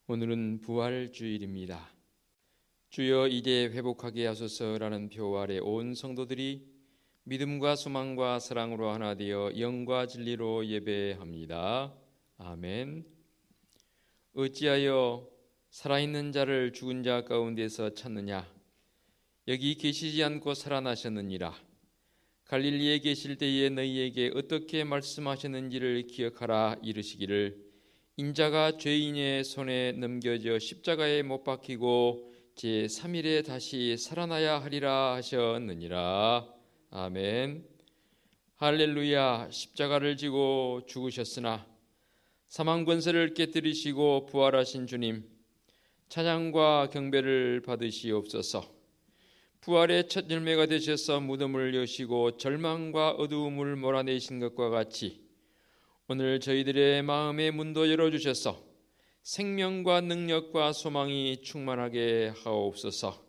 오늘은 부활주일입니다. 주여 이제 회복하게 하소서라는 표 아래 온 성도들이 믿음과 소망과 사랑으로 하나 되어 영과 진리로 예배합니다. 아멘. 어찌하여 살아있는 자를 죽은 자 가운데서 찾느냐? 여기 계시지 않고 살아나셨느니라. 갈릴리에 계실 때에 너희에게 어떻게 말씀하셨는지를 기억하라 이르시기를 인자가 죄인의 손에 넘겨져 십자가에 못 박히고 제3일에 다시 살아나야 하리라 하셨느니라. 아멘. 할렐루야. 십자가를 지고 죽으셨으나 사망 권세를 깨뜨리시고 부활하신 주님, 찬양과 경배를 받으시옵소서. 부활의 첫 열매가 되셔서 무덤을 여시고 절망과 어두움을 몰아내신 것과 같이 오늘 저희들의 마음의 문도 열어주셔서 생명과 능력과 소망이 충만하게 하옵소서.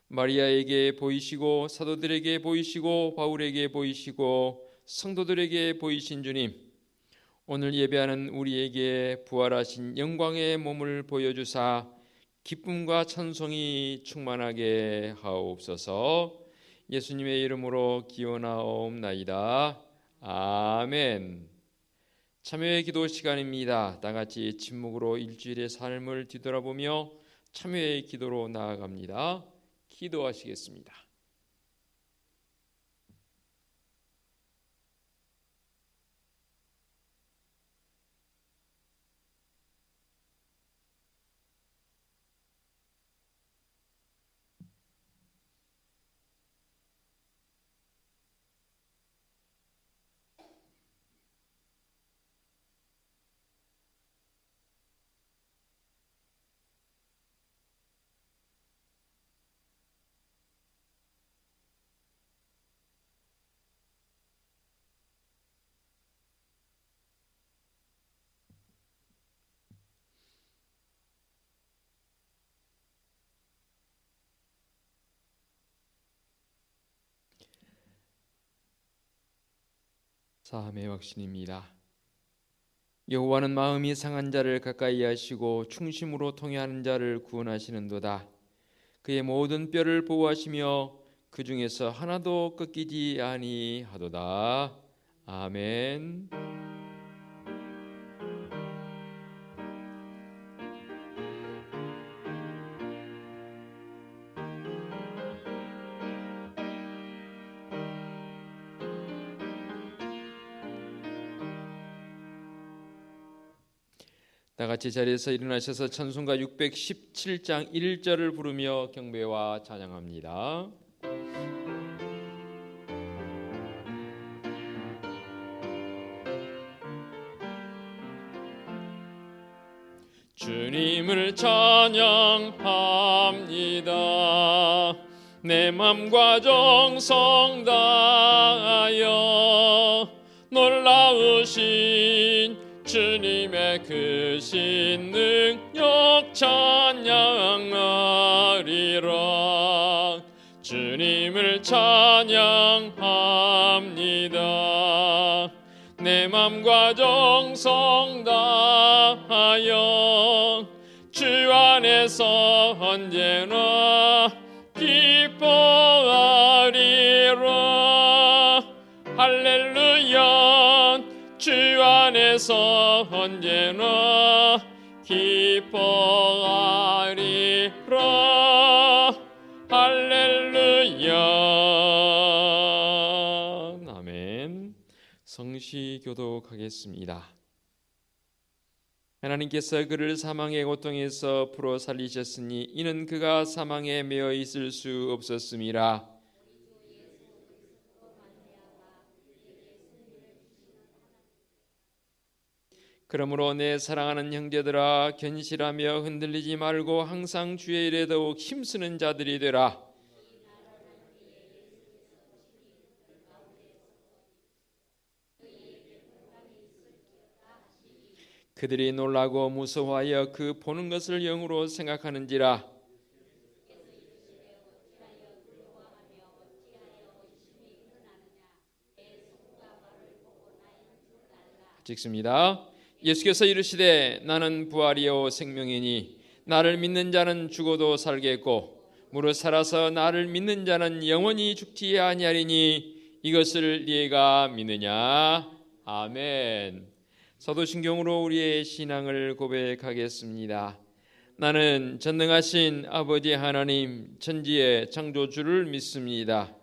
마리아에게 보이시고 사도들에게 보이시고 바울에게 보이시고 성도들에게 보이신 주님, 오늘 예배하는 우리에게 부활하신 영광의 몸을 보여주사 기쁨과 찬송이 충만하게 하옵소서. 예수님의 이름으로 기원하옵나이다. 아멘. 참여의 기도 시간입니다. 다 같이 침묵으로 일주일의 삶을 뒤돌아보며 참여의 기도로 나아갑니다. 기도하시겠습니다. 사함의 확신입니다. 여호와는 마음이 상한 자를 가까이 하시고 충심으로 통회하는 자를 구원하시는도다. 그의 모든 뼈를 보호하시며 그 중에서 하나도 꺾이지 아니하도다. 아멘. 다 같이 자리에서 일어나셔서 찬송가 617장 1절을 부르며 경배와 찬양합니다. 주님을 찬양합니다. 내 맘과 정성 다하여 놀라우신 주님의 크신 능력 찬양하리라. 주님을 찬양합니다. 내 맘과 정성 다하여 주 안에서 언제나 기뻐하리라. 할렐루야. 주 안에서 언제나 기뻐하리라. 할렐루야. 아멘. 성시 교독하겠습니다. 하나님께서 그를 사망의 고통에서 풀어 살리셨으니 이는 그가 사망에 매어 있을 수 없었음이라. 그러므로 내 사랑하는 형제들아, 견실하며 흔들리지 말고 항상 주의 일에 더욱 힘쓰는 자들이 되라. 그들이 놀라고 무서워하여 그 보는 것을 영으로 생각하는지라. 찍습니다. 예수께서 이르시되 나는 부활이요 생명이니 나를 믿는 자는 죽어도 살겠고 무릇 살아서 나를 믿는 자는 영원히 죽지 아니하리니 이것을 네가 믿느냐? 아멘. 사도신경으로 우리의 신앙을 고백하겠습니다. 나는 전능하신 아버지 하나님 천지의 창조주를 믿습니다.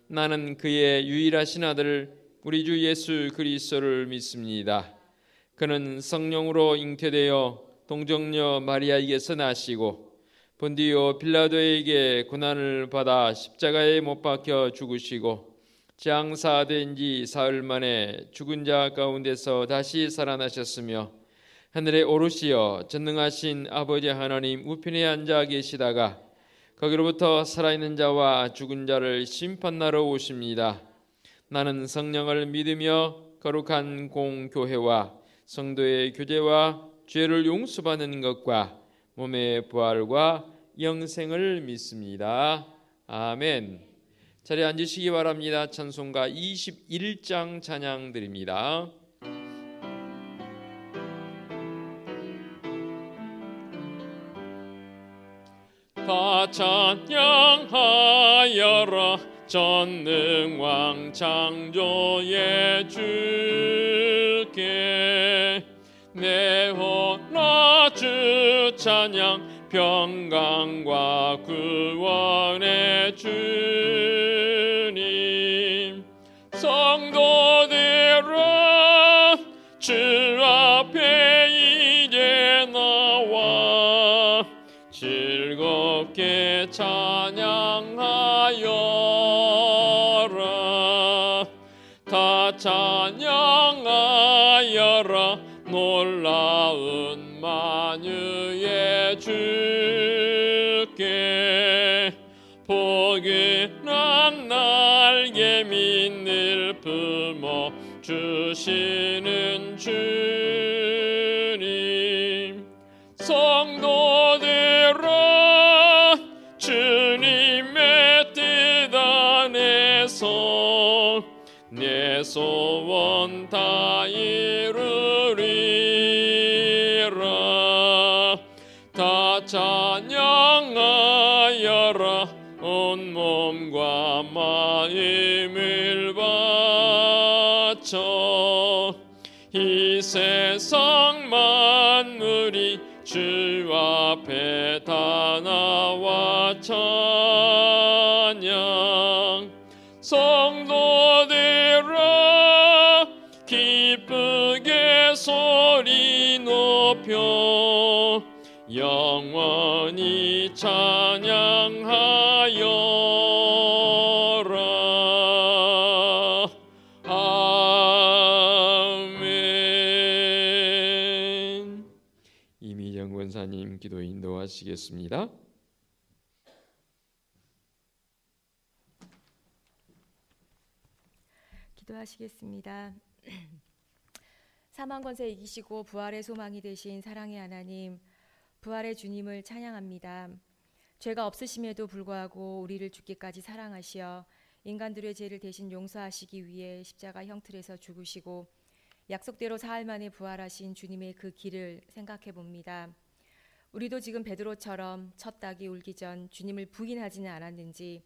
나는 그의 유일하신 아들 우리 주 예수 그리스도를 믿습니다. 그는 성령으로 잉태되어 동정녀 마리아에게서 나시고 본디오 빌라도에게 고난을 받아 십자가에 못 박혀 죽으시고 장사된 지 사흘 만에 죽은 자 가운데서 다시 살아나셨으며 하늘에 오르시어 전능하신 아버지 하나님 우편에 앉아 계시다가 거기로부터 살아있는 자와 죽은 자를 심판하러 오십니다. 나는 성령을 믿으며 거룩한 공교회와 성도의 교제와 죄를 용서받는 것과 몸의 부활과 영생을 믿습니다. 아멘. 자리에 앉으시기 바랍니다. 찬송가 21장 찬양 드립니다. 다 찬양하여라 전능왕 창조의 주께 내 호라 주 찬양 평강과 구원의 주님 성도들아 주 앞에 이제 나와 즐겁게 찬양하여라 다 찬양하여라 놀라운 만유의 주께 포근한 날개 밑을 품어 주시는 주님 성도들아 주님의 뜻 안에서 내 소원 다 이루리라 다 찬양하여라 온몸과 마음을 바쳐 이 세상 만물이 주 앞에 다 나와 찬양 성도들아 기쁘게 소리 높여 영원히 찬양하여라 아멘. 이미정 권사님 기도 인도하시겠습니다. 기도하시겠습니다. 사망 권세 이기시고 부활의 소망이 되신 사랑의 하나님, 부활의 주님을 찬양합니다. 죄가 없으심에도 불구하고 우리를 죽기까지 사랑하시어 인간들의 죄를 대신 용서하시기 위해 십자가 형틀에서 죽으시고 약속대로 사흘 만에 부활하신 주님의 그 길을 생각해 봅니다. 우리도 지금 베드로처럼 첫 닭이 울기 전 주님을 부인하지는 않았는지,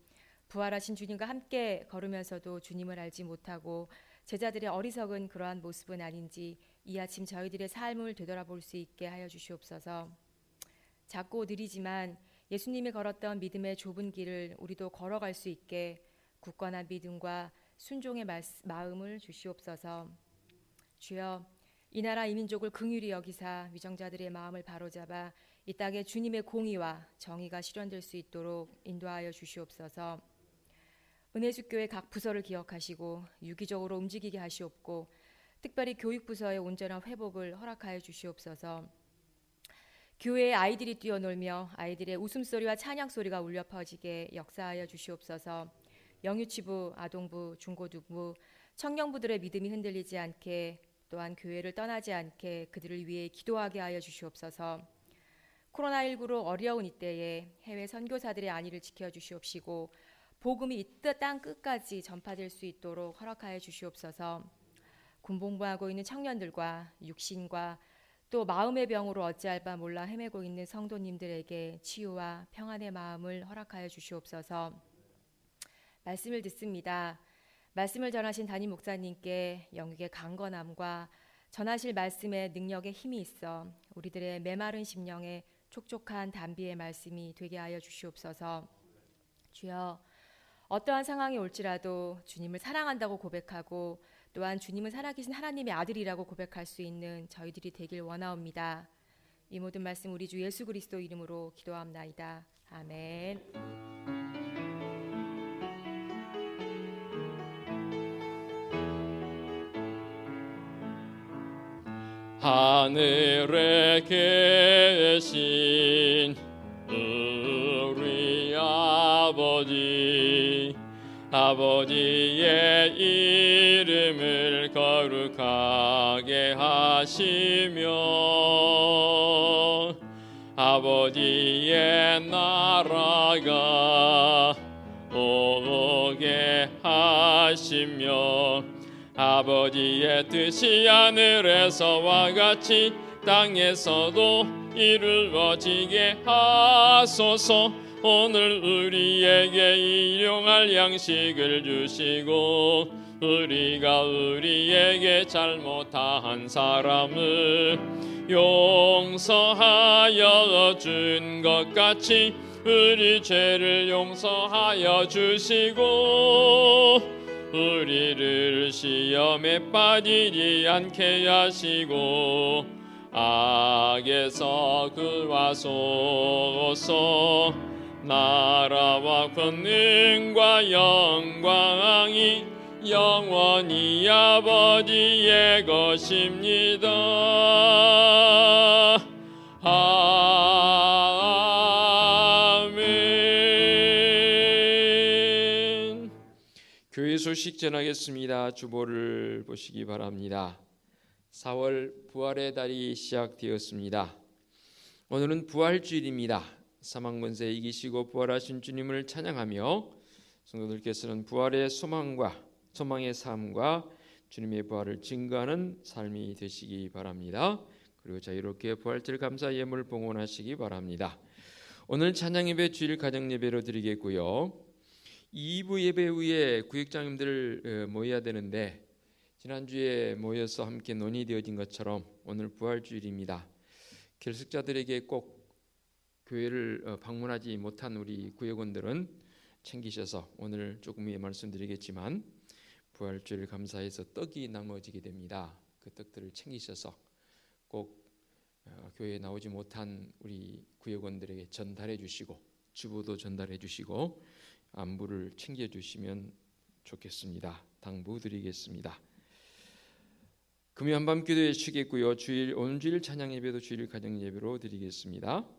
부활하신 주님과 함께 걸으면서도 주님을 알지 못하고 제자들의 어리석은 그러한 모습은 아닌지 이 아침 저희들의 삶을 되돌아볼 수 있게 하여 주시옵소서. 작고 느리지만 예수님이 걸었던 믿음의 좁은 길을 우리도 걸어갈 수 있게 굳건한 믿음과 순종의 마음을 주시옵소서. 주여, 이 나라 이 민족을 긍휼히 여기사 위정자들의 마음을 바로잡아 이 땅에 주님의 공의와 정의가 실현될 수 있도록 인도하여 주시옵소서. 은혜숙교회 각 부서를 기억하시고 유기적으로 움직이게 하시옵고 특별히 교육부서의 온전한 회복을 허락하여 주시옵소서. 교회에 아이들이 뛰어놀며 아이들의 웃음소리와 찬양소리가 울려 퍼지게 역사하여 주시옵소서. 영유치부, 아동부, 중고등부, 청년부들의 믿음이 흔들리지 않게, 또한 교회를 떠나지 않게 그들을 위해 기도하게 하여 주시옵소서. 코로나19로 어려운 이때에 해외 선교사들의 안위를 군복무하고 있는 청년들과 육신과 또 마음의 병으로 어찌할 바 몰라 헤매고 있는 성도님들에게 치유와 평안의 마음을 허락하여 주시옵소서. 말씀을 듣습니다. 말씀을 전하신 담임 목사님께 영육의 강건함과 전하실 말씀의 능력에 힘이 있어 우리들의 메마른 심령에 촉촉한 담비의 말씀이 되게 하여 주시옵소서. 주여, 어떠한 상황이 올지라도 주님을 사랑한다고 고백하고 또한 주님은 살아계신 하나님의 아들이라고 고백할 수 있는 저희들이 되길 원하옵니다. 이 모든 말씀 우리 주 예수 그리스도 이름으로 기도합나이다. 아멘. 하늘에 계신 우리 아버지의 이름을 거룩하게 하시며 아버지의 나라가 오게 하시며 아버지의 뜻이 하늘에서와 같이 땅에서도 이루어지게 하소서. 오늘 우리에게 일용할 양식을 주시고 우리가 우리에게 잘못한 사람을 용서하여 준 것 같이 우리 죄를 용서하여 주시고 우리를 시험에 빠지지 않게 하시고 악에서 구하소서. 나라와 권능과 영광이 영원히 아버지의 것입니다. 아멘. 교회 소식 전하겠습니다. 주보를 보시기 바랍니다. 4월 부활의 달이 시작되었습니다. 오늘은 부활주일입니다. 사망권세 이기시고 부활하신 주님을 찬양하며 성도들께서는 부활의 소망의 삶과 주님의 부활을 증거하는 삶이 되시기 바랍니다. 그리고 자유롭게 부활절 감사 예물 봉헌하시기 바랍니다. 오늘 찬양 예배 주일 가정 예배로 드리겠고요. 2부 예배 후에 구역장님들 모여야 되는데 지난주에 모여서 함께 논의되어진 것처럼 오늘 부활주일입니다. 결석자들에게 꼭 교회를 방문하지 못한 우리 구역원들은 챙기셔서 오늘 조금 후에 말씀드리겠지만 부활주일 감사해서 떡이 나눠지게 됩니다. 그 떡들을 챙기셔서 꼭 교회에 나오지 못한 우리 구역원들에게 전달해 주시고 주보도 전달해 주시고 안부를 챙겨 주시면 좋겠습니다. 당부드리겠습니다. 금요 한밤 기도에 쉬겠고요. 오늘 주일 찬양 예배도 주일 가정 예배로 드리겠습니다.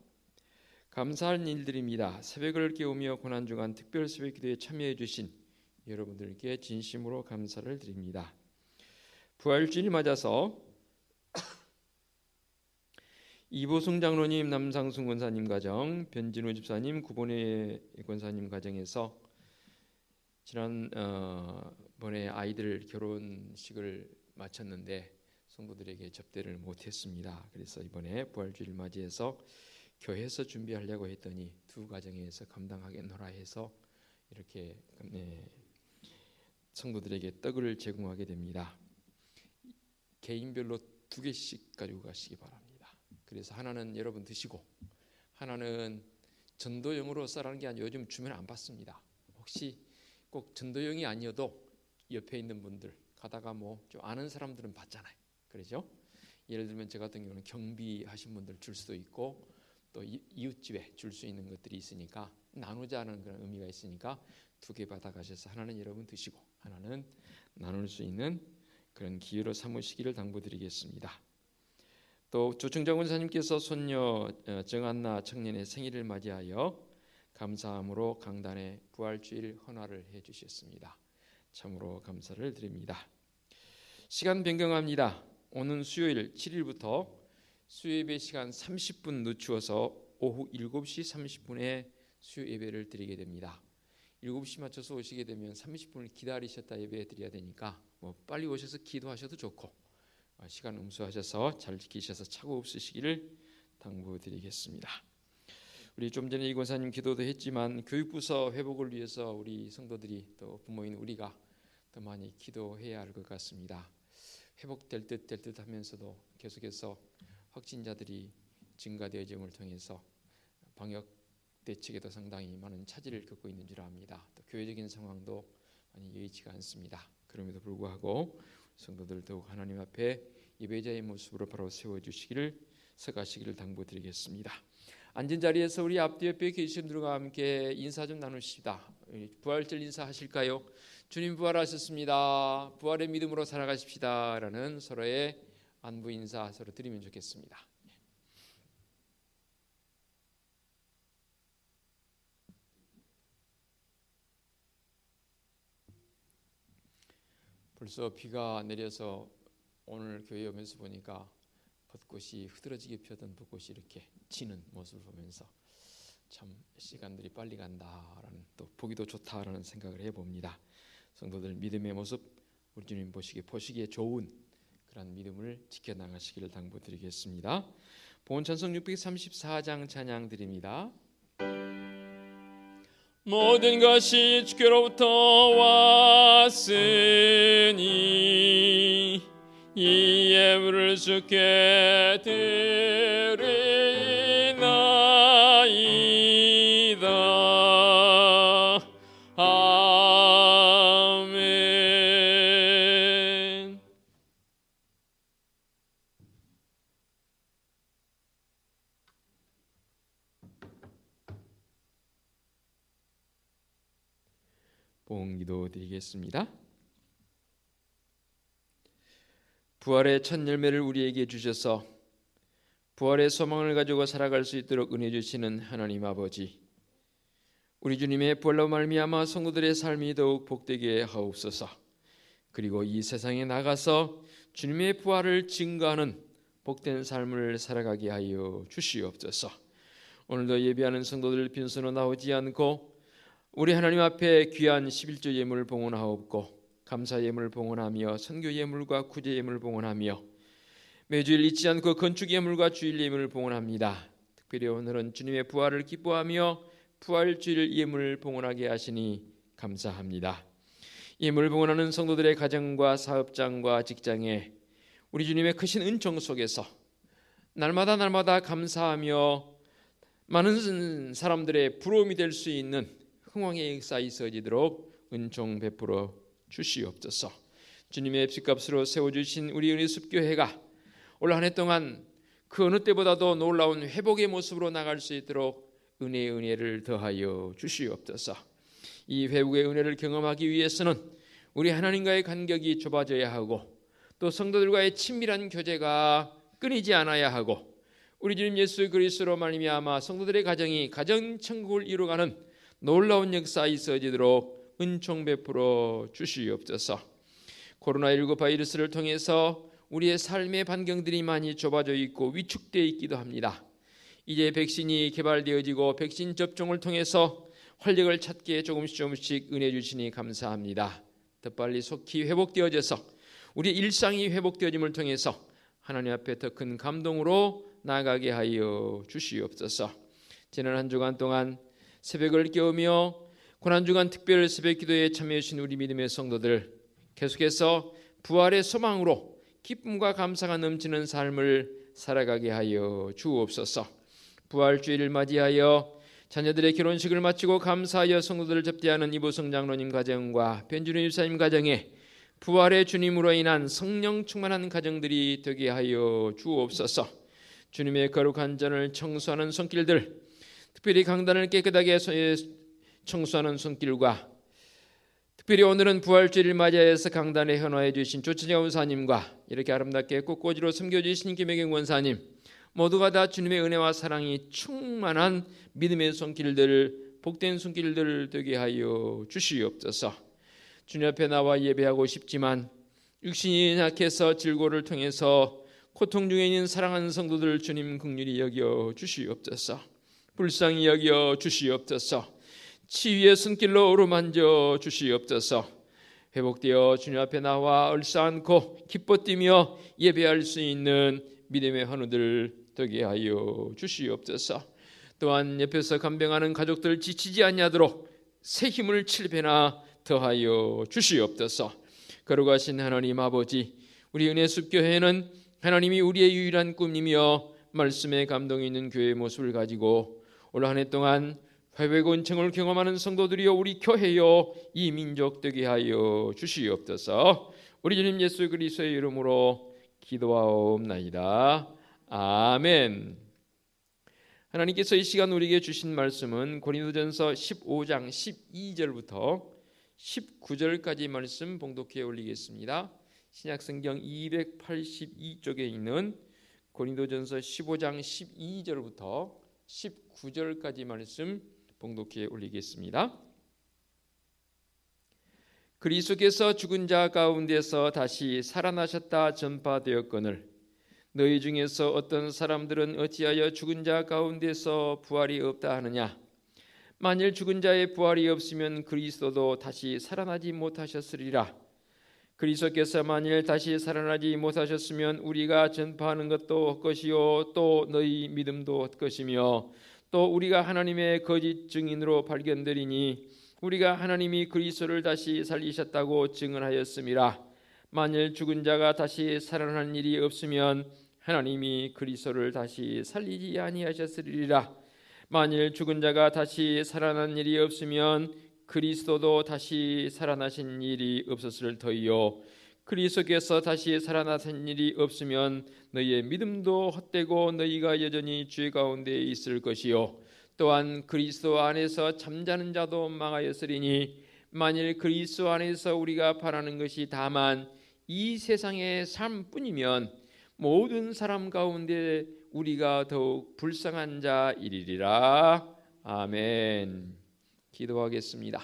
감사할 일들입니다. 새벽을 깨우며 고난 중한 특별 새벽 기도에 참여해 주신 여러분들께 진심으로 감사를 드립니다. 부활주일 맞아서 이보승 장로님, 남상순 권사님 가정, 변진우 집사님, 구본회 권사님 가정에서 지난번에 아이들 결혼식을 마쳤는데 성도들에게 접대를 못했습니다. 그래서 이번에 부활주일 맞이해서 교회에서 준비하려고 했더니 두 가정에서 감당하겠노라 해서 이렇게 성도들에게 떡을 제공하게 됩니다. 개인별로 2개씩 가지고 가시기 바랍니다. 그래서 하나는 여러분 드시고 하나는 전도용으로 써라는 게 아니라 요즘 주면 안 받습니다. 혹시 꼭 전도용이 아니어도 옆에 있는 분들 가다가 좀 아는 사람들은 받잖아요. 그렇죠? 예를 들면 저 같은 경우는 경비하신 분들 줄 수도 있고 또 이웃집에 줄 수 있는 것들이 있으니까 나누자는 그런 의미가 있으니까 2개 받아가셔서 하나는 여러분 드시고 하나는 나눌 수 있는 그런 기회로 삼으시기를 당부드리겠습니다. 또 조충정 원사님께서 손녀 정한나 청년의 생일을 맞이하여 감사함으로 강단에 부활주일 헌화를 해주셨습니다. 참으로 감사를 드립니다. 시간 변경합니다. 오는 수요일 7일부터 수요예배 시간 30분 늦추어서 오후 7시 30분에 수요예배를 드리게 됩니다. 7시 맞춰서 오시게 되면 30분을 기다리셨다 예배 드려야 되니까 빨리 오셔서 기도하셔도 좋고 시간 음수하셔서 잘 지키셔서 착오 없으시기를 당부드리겠습니다. 우리 좀 전에 이 권사님 기도도 했지만 교육부서 회복을 위해서 우리 성도들이 또 부모인 우리가 더 많이 기도해야 할 것 같습니다. 회복될 듯 하면서도 계속해서 확진자들이 증가되어짐을 통해서 방역 대책에도 상당히 많은 차질을 겪고 있는 줄 압니다. 또 교회적인 상황도 많이 여의치가 않습니다. 그럼에도 불구하고 성도들 더욱 하나님 앞에 예배자의 모습으로 바로 세워주시기를 서가시기를 당부드리겠습니다. 앉은 자리에서 우리 앞뒤 옆에 계신 분들과 함께 인사 좀 나누시다. 부활절 인사하실까요? 주님 부활하셨습니다. 부활의 믿음으로 살아가십시다 라는 서로의 안부 인사 서로 드리면 좋겠습니다. 벌써 비가 내려서 오늘 교회 오면서 보니까 벚꽃이 흐드러지게 피었던 벚꽃이 이렇게 지는 모습을 보면서 참 시간들이 빨리 간다라는, 또 보기도 좋다라는 생각을 해봅니다. 성도들 믿음의 모습 우리 주님 보시기에 좋은 그런 믿음을 지켜나가시기를 당부드리겠습니다. 본찬송 634장 찬양 드립니다. 모든 것이 주께로부터 왔으니 이 예물을 주께 드리나이다. 아멘. 봉기도 드리겠습니다. 부활의 첫 열매를 우리에게 주셔서 부활의 소망을 가지고 살아갈 수 있도록 은혜 주시는 하나님 아버지, 우리 주님의 부활로 말미암아 성도들의 삶이 더욱 복되게 하옵소서. 그리고 이 세상에 나가서 주님의 부활을 증거하는 복된 삶을 살아가게 하여 주시옵소서. 오늘도 예배하는 성도들 빈손으로 나오지 않고 우리 하나님 앞에 귀한 11조 예물을 봉헌하옵고 감사 예물을 봉헌하며 선교 예물과 구제 예물을 봉헌하며 매주일 잊지 않고 건축 예물과 주일 예물을 봉헌합니다. 특별히 오늘은 주님의 부활을 기뻐하며 부활 주일 예물을 봉헌하게 하시니 감사합니다. 예물을 봉헌하는 성도들의 가정과 사업장과 직장에 우리 주님의 크신 은총 속에서 날마다 감사하며 많은 사람들의 부러움이 될 수 있는 흥왕의 역사 있어지도록 은총 베풀어 주시옵소서. 주님의 핏값으로 세워주신 우리 은혜숲교회가 올 한 해 동안 그 어느 때보다도 놀라운 회복의 모습으로 나갈 수 있도록 은혜를 더하여 주시옵소서. 이 회복의 은혜를 경험하기 위해서는 우리 하나님과의 간격이 좁아져야 하고 또 성도들과의 친밀한 교제가 끊이지 않아야 하고 우리 주님 예수 그리스도로 말미암아 성도들의 가정이 가정천국을 이루어가는 놀라운 역사 있어지도록 은총 베풀어 주시옵소서. 코로나19 바이러스를 통해서 우리의 삶의 반경들이 많이 좁아져 있고 위축되어 있기도 합니다. 이제 백신이 개발되어지고 백신 접종을 통해서 활력을 찾기에 조금씩 은혜 주시니 감사합니다. 더 빨리 속히 회복되어져서 우리의 일상이 회복되어짐을 통해서 하나님 앞에 더 큰 감동으로 나아가게 하여 주시옵소서. 지난 한 주간 동안 새벽을 깨우며 고난주간 특별 새벽 기도에 참여해 주신 우리 믿음의 성도들, 계속해서 부활의 소망으로 기쁨과 감사가 넘치는 삶을 살아가게 하여 주옵소서. 부활주일을 맞이하여 자녀들의 결혼식을 마치고 감사하여 성도들을 접대하는 이보성 장로님 가정과 변준우 집사님 가정에 부활의 주님으로 인한 성령 충만한 가정들이 되게 하여 주옵소서. 주님의 거룩한 전을 청소하는 손길들, 특별히 강단을 깨끗하게 청소하는 손길과 특별히 오늘은 부활주일을 맞이해서 강단에 헌화해 주신 조천재 원사님과 이렇게 아름답게 꽃꽂이로 섬겨주신 김혜경 원사님, 모두가 다 주님의 은혜와 사랑이 충만한 믿음의 손길들, 복된 손길들 되게 하여 주시옵소서. 주님 앞에 나와 예배하고 싶지만 육신이 약해서 질고를 통해서 고통 중에 있는 사랑하는 성도들 주님 긍휼히 여겨 주시옵소서. 불쌍히 여겨 주시옵소서. 치유의 손길로 어루만져 주시옵소서. 회복되어 주님 앞에 나와 얼싸안고 기뻐 뛰며 예배할 수 있는 믿음의 환우들 되게 하여 주시옵소서. 또한 옆에서 간병하는 가족들 지치지 아니하도록 새 힘을 7배나 더하여 주시옵소서. 거룩하신 하나님 아버지, 우리 은혜숲교회는 하나님이 우리의 유일한 꿈이며 말씀에 감동이 있는 교회의 모습을 가지고 올 한 해 동안 회복 온청을 경험하는 성도들이여 우리 교회여 이 민족 되게 하여 주시옵소서. 우리 주님 예수 그리스도의 이름으로 기도하옵나이다. 아멘. 하나님께서 이 시간 우리에게 주신 말씀은 고린도전서 15장 12절부터 19절까지 말씀 봉독해 올리겠습니다. 신약성경 282쪽에 있는 고린도전서 15장 12절부터 19절까지 말씀 봉독해 올리겠습니다. 그리스도께서 죽은 자 가운데서 다시 살아나셨다 전파되었거늘 너희 중에서 어떤 사람들은 어찌하여 죽은 자 가운데서 부활이 없다 하느냐. 만일 죽은 자의 부활이 없으면 그리스도도 다시 살아나지 못하셨으리라. 그리스도께서 만일 다시 살아나지 못하셨으면 우리가 전파하는 것도 헛것이요 또 너희 믿음도 헛것이며 또 우리가 하나님의 거짓 증인으로 발견되리니 우리가 하나님이 그리스도를 다시 살리셨다고 증언하였음이라. 만일 죽은 자가 다시 살아난 일이 없으면 하나님이 그리스도를 다시 살리지 아니하셨으리라. 만일 죽은 자가 다시 살아난 일이 없으면 그리스도도 다시 살아나신 일이 없었을 터이요 그리스도께서 다시 살아나신 일이 없으면 너희의 믿음도 헛되고 너희가 여전히 죄 가운데 있을 것이요 또한 그리스도 안에서 잠자는 자도 망하였으리니 만일 그리스도 안에서 우리가 바라는 것이 다만 이 세상의 삶뿐이면 모든 사람 가운데 우리가 더욱 불쌍한 자이리라. 아멘. 기도하겠습니다.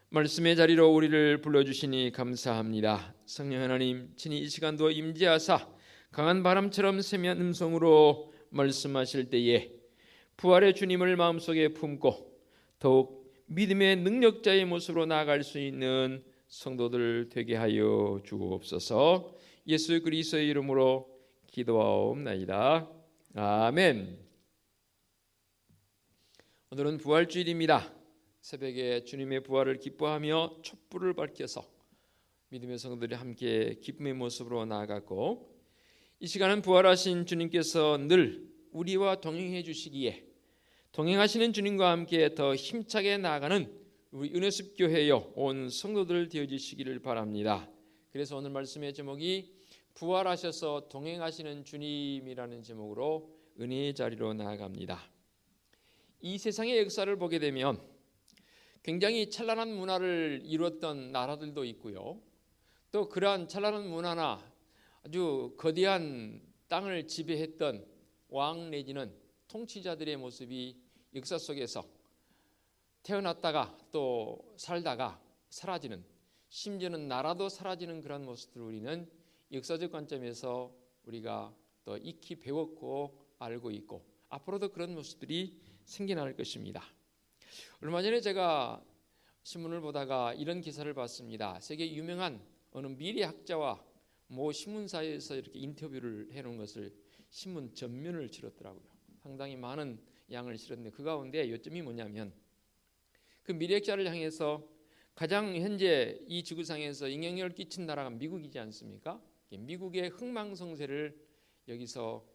말씀의 자리로 우리를 불러주시니 감사합니다. 성령 하나님 친히 이 시간도 임재하사 강한 바람처럼 세미한 음성으로 말씀하실 때에 부활의 주님을 마음속에 품고 더욱 믿음의 능력자의 모습으로 나아갈 수 있는 성도들 되게 하여 주옵소서. 예수 그리스도의 이름으로 기도하옵나이다. 아멘. 오늘은 부활주일입니다. 새벽에 주님의 부활을 기뻐하며 촛불을 밝혀서 믿음의 성도들이 함께 기쁨의 모습으로 나아갔고 이 시간은 부활하신 주님께서 늘 우리와 동행해 주시기에 동행하시는 주님과 함께 더 힘차게 나아가는 우리 은혜숲교회여 온 성도들 되어주시기를 바랍니다. 그래서 오늘 말씀의 제목이 부활하셔서 동행하시는 주님이라는 제목으로 은혜의 자리로 나아갑니다. 이 세상의 역사를 보게 되면 굉장히 찬란한 문화를 이루었던 나라들도 있고요. 또 그러한 찬란한 문화나 아주 거대한 땅을 지배했던 왕 내지는 통치자들의 모습이 역사 속에서 태어났다가 또 살다가 사라지는, 심지어는 나라도 사라지는 그런 모습들을 우리는 역사적 관점에서 우리가 또 익히 배웠고 알고 있고 앞으로도 그런 모습들이 생겨날 것입니다. 얼마 전에 제가 신문을 보다가 이런 기사를 봤습니다. 세계 유명한 어느 미래학자와 모 신문사에서 이렇게 인터뷰를 해놓은 것을 신문 전면을 실었더라고요. 상당히 많은 양을 실었는데 그 가운데 요점이 뭐냐면 그 미래학자를 향해서 가장 현재 이 지구상에서 영향력을 끼친 나라가 미국이지 않습니까? 미국의 흥망성쇠를 여기서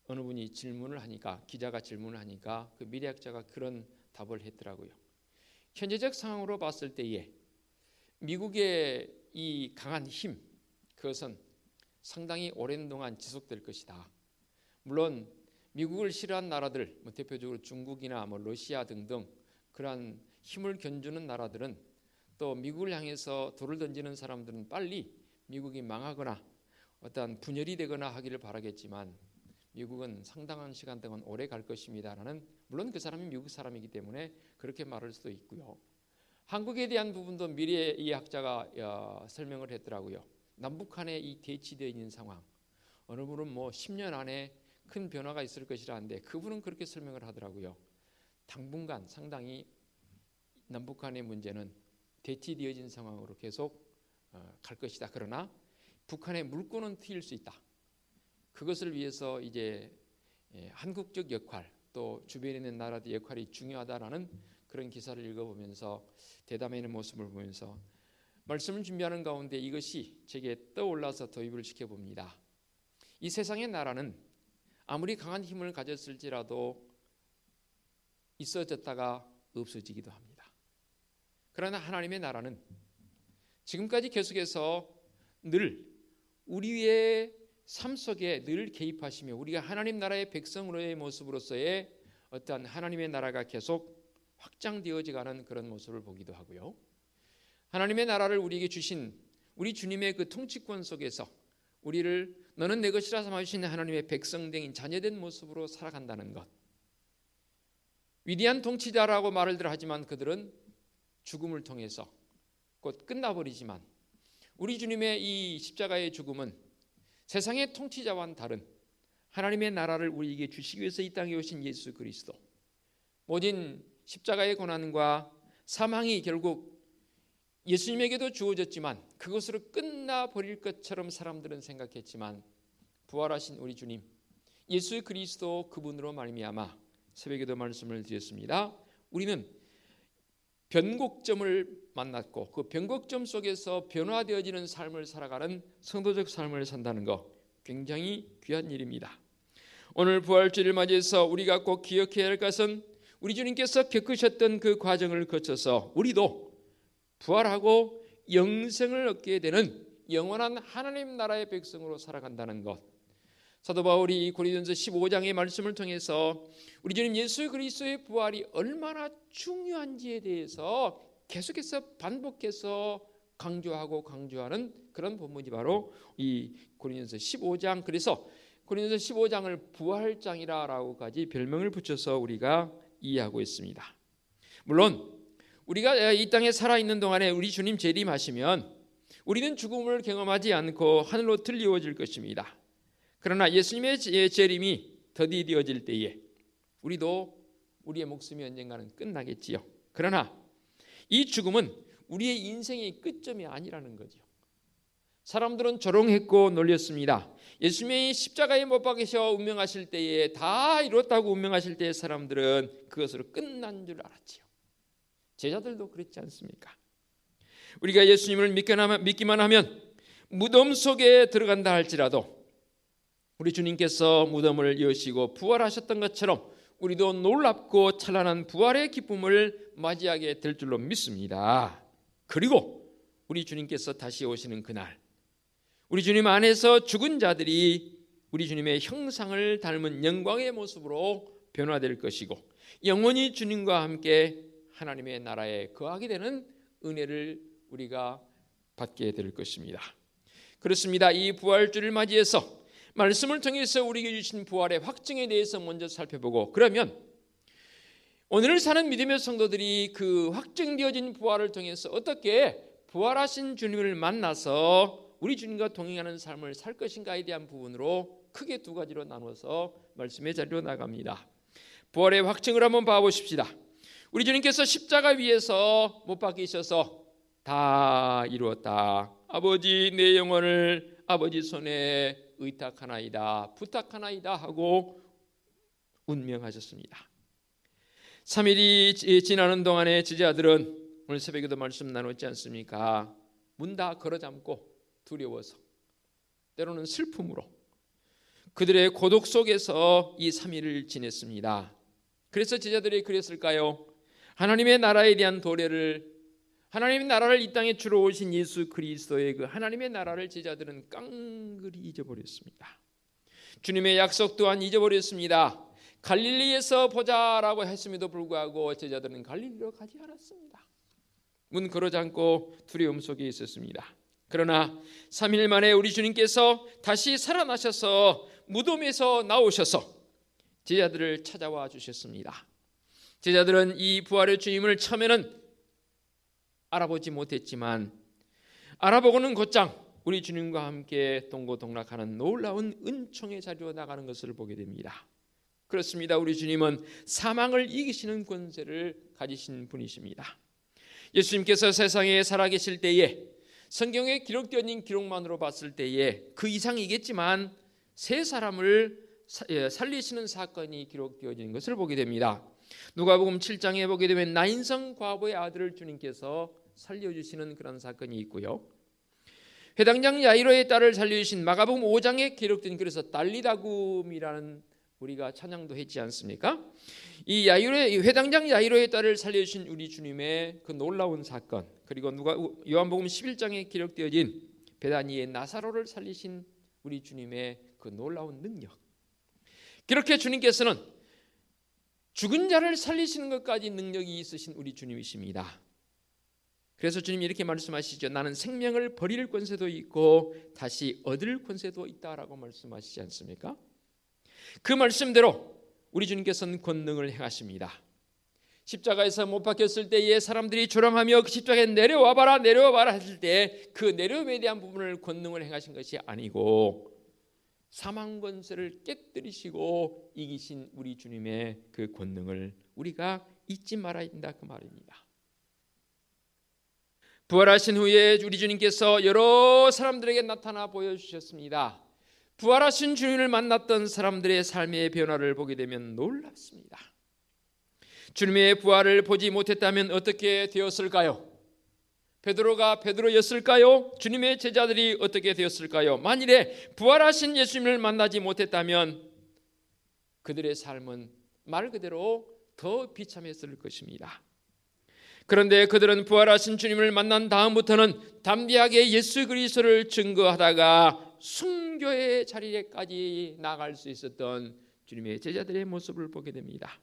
어느 분이 질문을 하니까, 기자가 질문을 하니까 그 미래학자가 그런 답을 했더라고요. 현재적 상황으로 봤을 때에 미국의 이 강한 힘, 그것은 상당히 오랜 동안 지속될 것이다. 물론 미국을 싫어한 나라들, 대표적으로 중국이나 러시아 등등 그러한 힘을 견주는 나라들은 또 미국을 향해서 돌을 던지는 사람들은 빨리 미국이 망하거나 어떠한 분열이 되거나 하기를 바라겠지만 미국은 상당한 시간 동안 오래 갈 것입니다라는, 물론 그 사람이 미국 사람이기 때문에 그렇게 말할 수도 있고요. 한국에 대한 부분도 미래의 학자가 설명을 했더라고요. 남북한의 이 대치되어 있는 상황, 어느 분은 10년 안에 큰 변화가 있을 것이라는데 그분은 그렇게 설명을 하더라고요. 당분간 상당히 남북한의 문제는 대치되어진 상황으로 계속 갈 것이다. 그러나 북한의 물꼬는 트일 수 있다. 그것을 위해서 이제 한국적 역할 또 주변에 있는 나라들의 역할이 중요하다라는 그런 기사를 읽어보면서 대담하는 모습을 보면서 말씀을 준비하는 가운데 이것이 제게 떠올라서 도입을 시켜봅니다. 이 세상의 나라는 아무리 강한 힘을 가졌을지라도 있어졌다가 없어지기도 합니다. 그러나 하나님의 나라는 지금까지 계속해서 늘 우리의 삶 속에 늘 개입하시며 우리가 하나님 나라의 백성으로의 모습으로서의 어떠한 하나님의 나라가 계속 확장되어지가는 그런 모습을 보기도 하고요. 하나님의 나라를 우리에게 주신 우리 주님의 그 통치권 속에서 우리를 너는 내 것이라 삼으신 하나님의 백성된 자녀된 모습으로 살아간다는 것. 위대한 통치자라고 말을 하지만 그들은 죽음을 통해서 곧 끝나버리지만 우리 주님의 이 십자가의 죽음은 세상의 통치자와는 다른 하나님의 나라를 우리에게 주시기 위해서 이 땅에 오신 예수 그리스도, 모든 십자가의 고난과 사망이 결국 예수님에게도 주어졌지만 그것으로 끝나버릴 것처럼 사람들은 생각했지만 부활하신 우리 주님 예수 그리스도 그분으로 말미암아 새벽에도 말씀을 드렸습니다. 우리는 변곡점을 만났고 그 변곡점 속에서 변화되어지는 삶을 살아가는 성도적 삶을 산다는 것 굉장히 귀한 일입니다. 오늘 부활주일을 맞이해서 우리가 꼭 기억해야 할 것은 우리 주님께서 겪으셨던 그 과정을 거쳐서 우리도 부활하고 영생을 얻게 되는 영원한 하나님 나라의 백성으로 살아간다는 것. 사도 바울이 고린도전서 15장의 말씀을 통해서 우리 주님 예수 그리스도의 부활이 얼마나 중요한지에 대해서 계속해서 반복해서 강조하는 그런 본문이 바로 이 고린도전서 15장. 그래서 고린도전서 15장을 부활장이라고까지 별명을 붙여서 우리가 이해하고 있습니다. 물론 우리가 이 땅에 살아있는 동안에 우리 주님 재림하시면 우리는 죽음을 경험하지 않고 하늘로 들리워질 것입니다. 그러나 예수님의 재림이 더디되어질 때에 우리도 우리의 목숨이 언젠가는 끝나겠지요. 그러나 이 죽음은 우리의 인생의 끝점이 아니라는 거죠. 사람들은 조롱했고 놀렸습니다. 예수님이 십자가에 못 박히셔 운명하실 때에 다 이뤘다고 운명하실 때에 사람들은 그것으로 끝난 줄 알았지요. 제자들도 그렇지 않습니까? 우리가 예수님을 믿기만 하면 무덤 속에 들어간다 할지라도 우리 주님께서 무덤을 여시고 부활하셨던 것처럼 우리도 놀랍고 찬란한 부활의 기쁨을 맞이하게 될 줄로 믿습니다. 그리고 우리 주님께서 다시 오시는 그날 우리 주님 안에서 죽은 자들이 우리 주님의 형상을 닮은 영광의 모습으로 변화될 것이고 영원히 주님과 함께 하나님의 나라에 거하게 되는 은혜를 우리가 받게 될 것입니다. 그렇습니다. 이 부활주를 맞이해서 말씀을 통해서 우리에게 주신 부활의 확증에 대해서 먼저 살펴보고 그러면 오늘을 사는 믿음의 성도들이 그 확증되어진 부활을 통해서 어떻게 부활하신 주님을 만나서 우리 주님과 동행하는 삶을 살 것인가에 대한 부분으로 크게 두 가지로 나눠서 말씀의 자리로 나갑니다. 부활의 확증을 한번 봐보십시다. 우리 주님께서 십자가 위에서 못 박히셔서 다 이루었다. 아버지 내 영혼을 아버지 손에 의탁하나이다 부탁하나이다 하고 운명하셨습니다. 3일이 지나는 동안에 제자들은 오늘 새벽에도 말씀 나눴지 않습니까? 문 다 걸어잠고 두려워서 때로는 슬픔으로 그들의 고독 속에서 이 3일을 지냈습니다. 그래서 제자들이 그랬을까요? 하나님의 나라에 대한 도래를 하나님의 나라를 이 땅에 주러 오신 예수 그리스도의 그 하나님의 나라를 제자들은 깡그리 잊어버렸습니다. 주님의 약속 또한 잊어버렸습니다. 갈릴리에서 보자라고 했음에도 불구하고 제자들은 갈릴리로 가지 않았습니다. 문 걸어잠고 두려움 속에 있었습니다. 그러나 3일 만에 우리 주님께서 다시 살아나셔서 무덤에서 나오셔서 제자들을 찾아와 주셨습니다. 제자들은 이 부활의 주님을 처음에는 알아보지 못했지만 알아보고는 곧장 우리 주님과 함께 동고동락하는 놀라운 은총의 자리로 나가는 것을 보게 됩니다. 그렇습니다. 우리 주님은 사망을 이기시는 권세를 가지신 분이십니다. 예수님께서 세상에 살아계실 때에 성경에 기록되어 있는 기록만으로 봤을 때에 그 이상이겠지만 세 사람을 살리시는 사건이 기록되어 있는 것을 보게 됩니다. 누가복음 7장에 보게 되면 나인성 과부의 아들을 주님께서 살려주시는 그런 사건이 있고요. 회당장 야이로의 딸을 살려주신 마가복음 5장에 기록된, 그래서 달리다굼이라는 우리가 찬양도 했지 않습니까? 이 회당장 야이로의 딸을 살려주신 우리 주님의 그 놀라운 사건, 그리고 요한복음 11장에 기록되어진 베다니의 나사로를 살리신 우리 주님의 그 놀라운 능력, 그렇게 주님께서는 죽은 자를 살리시는 것까지 능력이 있으신 우리 주님이십니다. 그래서 주님이 이렇게 말씀하시죠. 나는 생명을 버릴 권세도 있고 다시 얻을 권세도 있다라고 말씀하시지 않습니까? 그 말씀대로 우리 주님께서는 권능을 행하십니다. 십자가에서 못 박혔을 때에 사람들이 조롱하며 그 십자가에 내려와봐라 내려와봐라 했을 때 그 내려옴에 대한 부분을 권능을 행하신 것이 아니고 사망 권세를 깨뜨리시고 이기신 우리 주님의 그 권능을 우리가 잊지 말아야 된다, 그 말입니다. 부활하신 후에 우리 주님께서 여러 사람들에게 나타나 보여주셨습니다. 부활하신 주님을 만났던 사람들의 삶의 변화를 보게 되면 놀랍습니다. 주님의 부활을 보지 못했다면 어떻게 되었을까요? 베드로가 베드로였을까요? 주님의 제자들이 어떻게 되었을까요? 만일에 부활하신 예수님을 만나지 못했다면 그들의 삶은 말 그대로 더 비참했을 것입니다. 그런데 그들은 부활하신 주님을 만난 다음부터는 담대하게 예수 그리스도를 증거하다가 순교의 자리에까지 나갈 수 있었던 주님의 제자들의 모습을 보게 됩니다.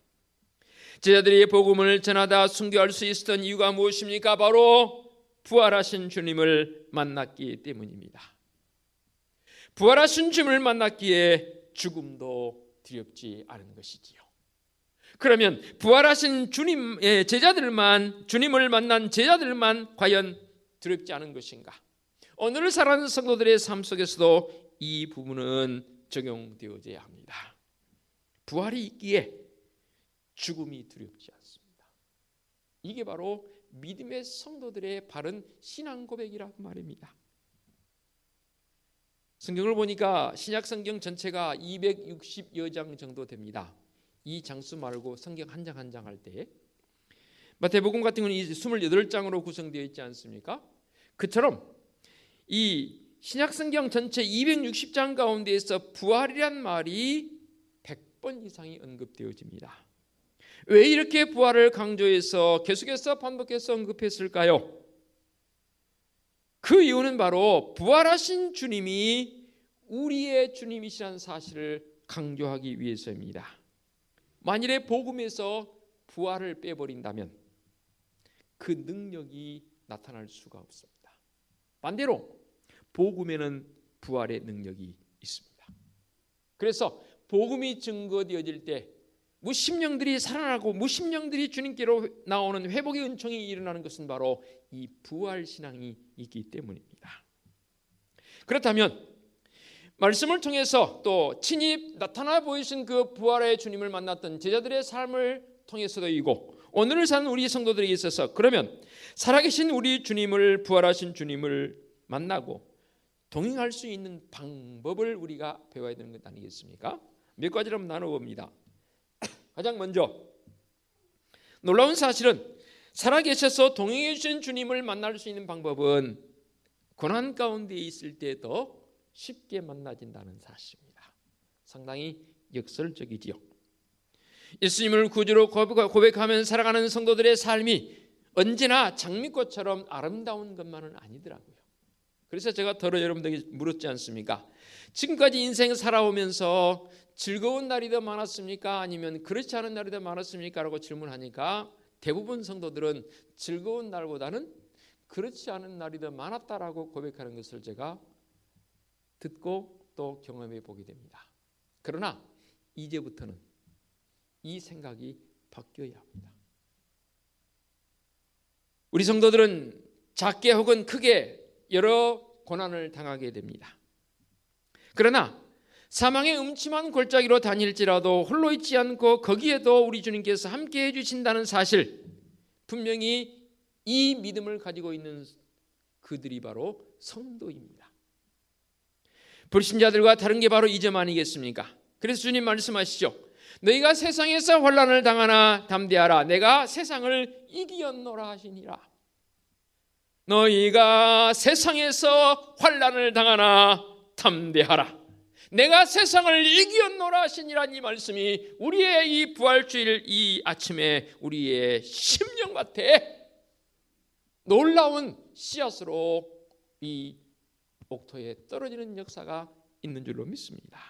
제자들이 복음을 전하다 순교할 수 있었던 이유가 무엇입니까? 바로 부활하신 주님을 만났기 때문입니다. 부활하신 주님을 만났기에 죽음도 두렵지 않은 것이지요. 그러면 부활하신 주님의 제자들만, 주님을 만난 제자들만 과연 두렵지 않은 것인가? 오늘을 살아가는 성도들의 삶 속에서도 이 부분은 적용되어져야 합니다. 부활이 있기에 죽음이 두렵지 않습니다. 이게 바로 믿음의 성도들의 바른 신앙 고백이라고 말입니다. 성경을 보니까 신약 성경 전체가 260여 장 정도 됩니다. 이 장수 말고 성경 한 장 한 장 할 때 마태복음 같은 경우는 28장으로 구성되어 있지 않습니까? 그처럼 이 신약 성경 전체 260장 가운데에서 부활이란 말이 100번 이상이 언급되어집니다. 왜 이렇게 부활을 강조해서 계속해서 반복해서 언급했을까요? 그 이유는 바로 부활하신 주님이 우리의 주님이시라는 사실을 강조하기 위해서입니다. 만일에 복음에서 부활을 빼버린다면 그 능력이 나타날 수가 없습니다. 반대로 복음에는 부활의 능력이 있습니다. 그래서 복음이 증거되어질 때 무심령들이 살아나고 무심령들이 주님께로 나오는 회복의 은총이 일어나는 것은 바로 이 부활 신앙이 있기 때문입니다. 그렇다면 말씀을 통해서 또 친히 나타나 보이신 그 부활의 주님을 만났던 제자들의 삶을 통해서도이고 오늘을 사는 우리 성도들에게 있어서 그러면 살아계신 우리 주님을, 부활하신 주님을 만나고 동행할 수 있는 방법을 우리가 배워야 되는 것 아니겠습니까? 몇 가지를 한번 나눠봅니다. 가장 먼저 놀라운 사실은 살아계셔서 동행해 주신 주님을 만날 수 있는 방법은 고난 가운데 있을 때도 쉽게 만나진다는 사실입니다. 상당히 역설적이지요. 예수님을 구주로 고백하면서 살아가는 성도들의 삶이 언제나 장미꽃처럼 아름다운 것만은 아니더라고요. 그래서 제가 여러분들에게 물었지 않습니까? 지금까지 인생 살아오면서 즐거운 날이 더 많았습니까? 아니면 그렇지 않은 날이 더 많았습니까? 라고 질문하니까 대부분 성도들은 즐거운 날보다는 그렇지 않은 날이 더 많았다라고 고백하는 것을 제가 듣고 또 경험해 보게 됩니다. 그러나 이제부터는 이 생각이 바뀌어야 합니다. 우리 성도들은 작게 혹은 크게 여러 고난을 당하게 됩니다. 그러나 사망의 음침한 골짜기로 다닐지라도 홀로 있지 않고 거기에도 우리 주님께서 함께 해주신다는 사실 분명히 이 믿음을 가지고 있는 그들이 바로 성도입니다. 불신자들과 다른 게 바로 이 점 아니겠습니까? 그래서 주님 말씀하시죠. 너희가 세상에서 환난을 당하나 담대하라. 내가 세상을 이기었노라 하시니라. 너희가 세상에서 환난을 당하나 담대하라. 내가 세상을 이기었노라 하시니라는 이 말씀이 우리의 이 부활주일 이 아침에 우리의 심령밭에 놀라운 씨앗으로 이 옥토에 떨어지는 역사가 있는 줄로 믿습니다.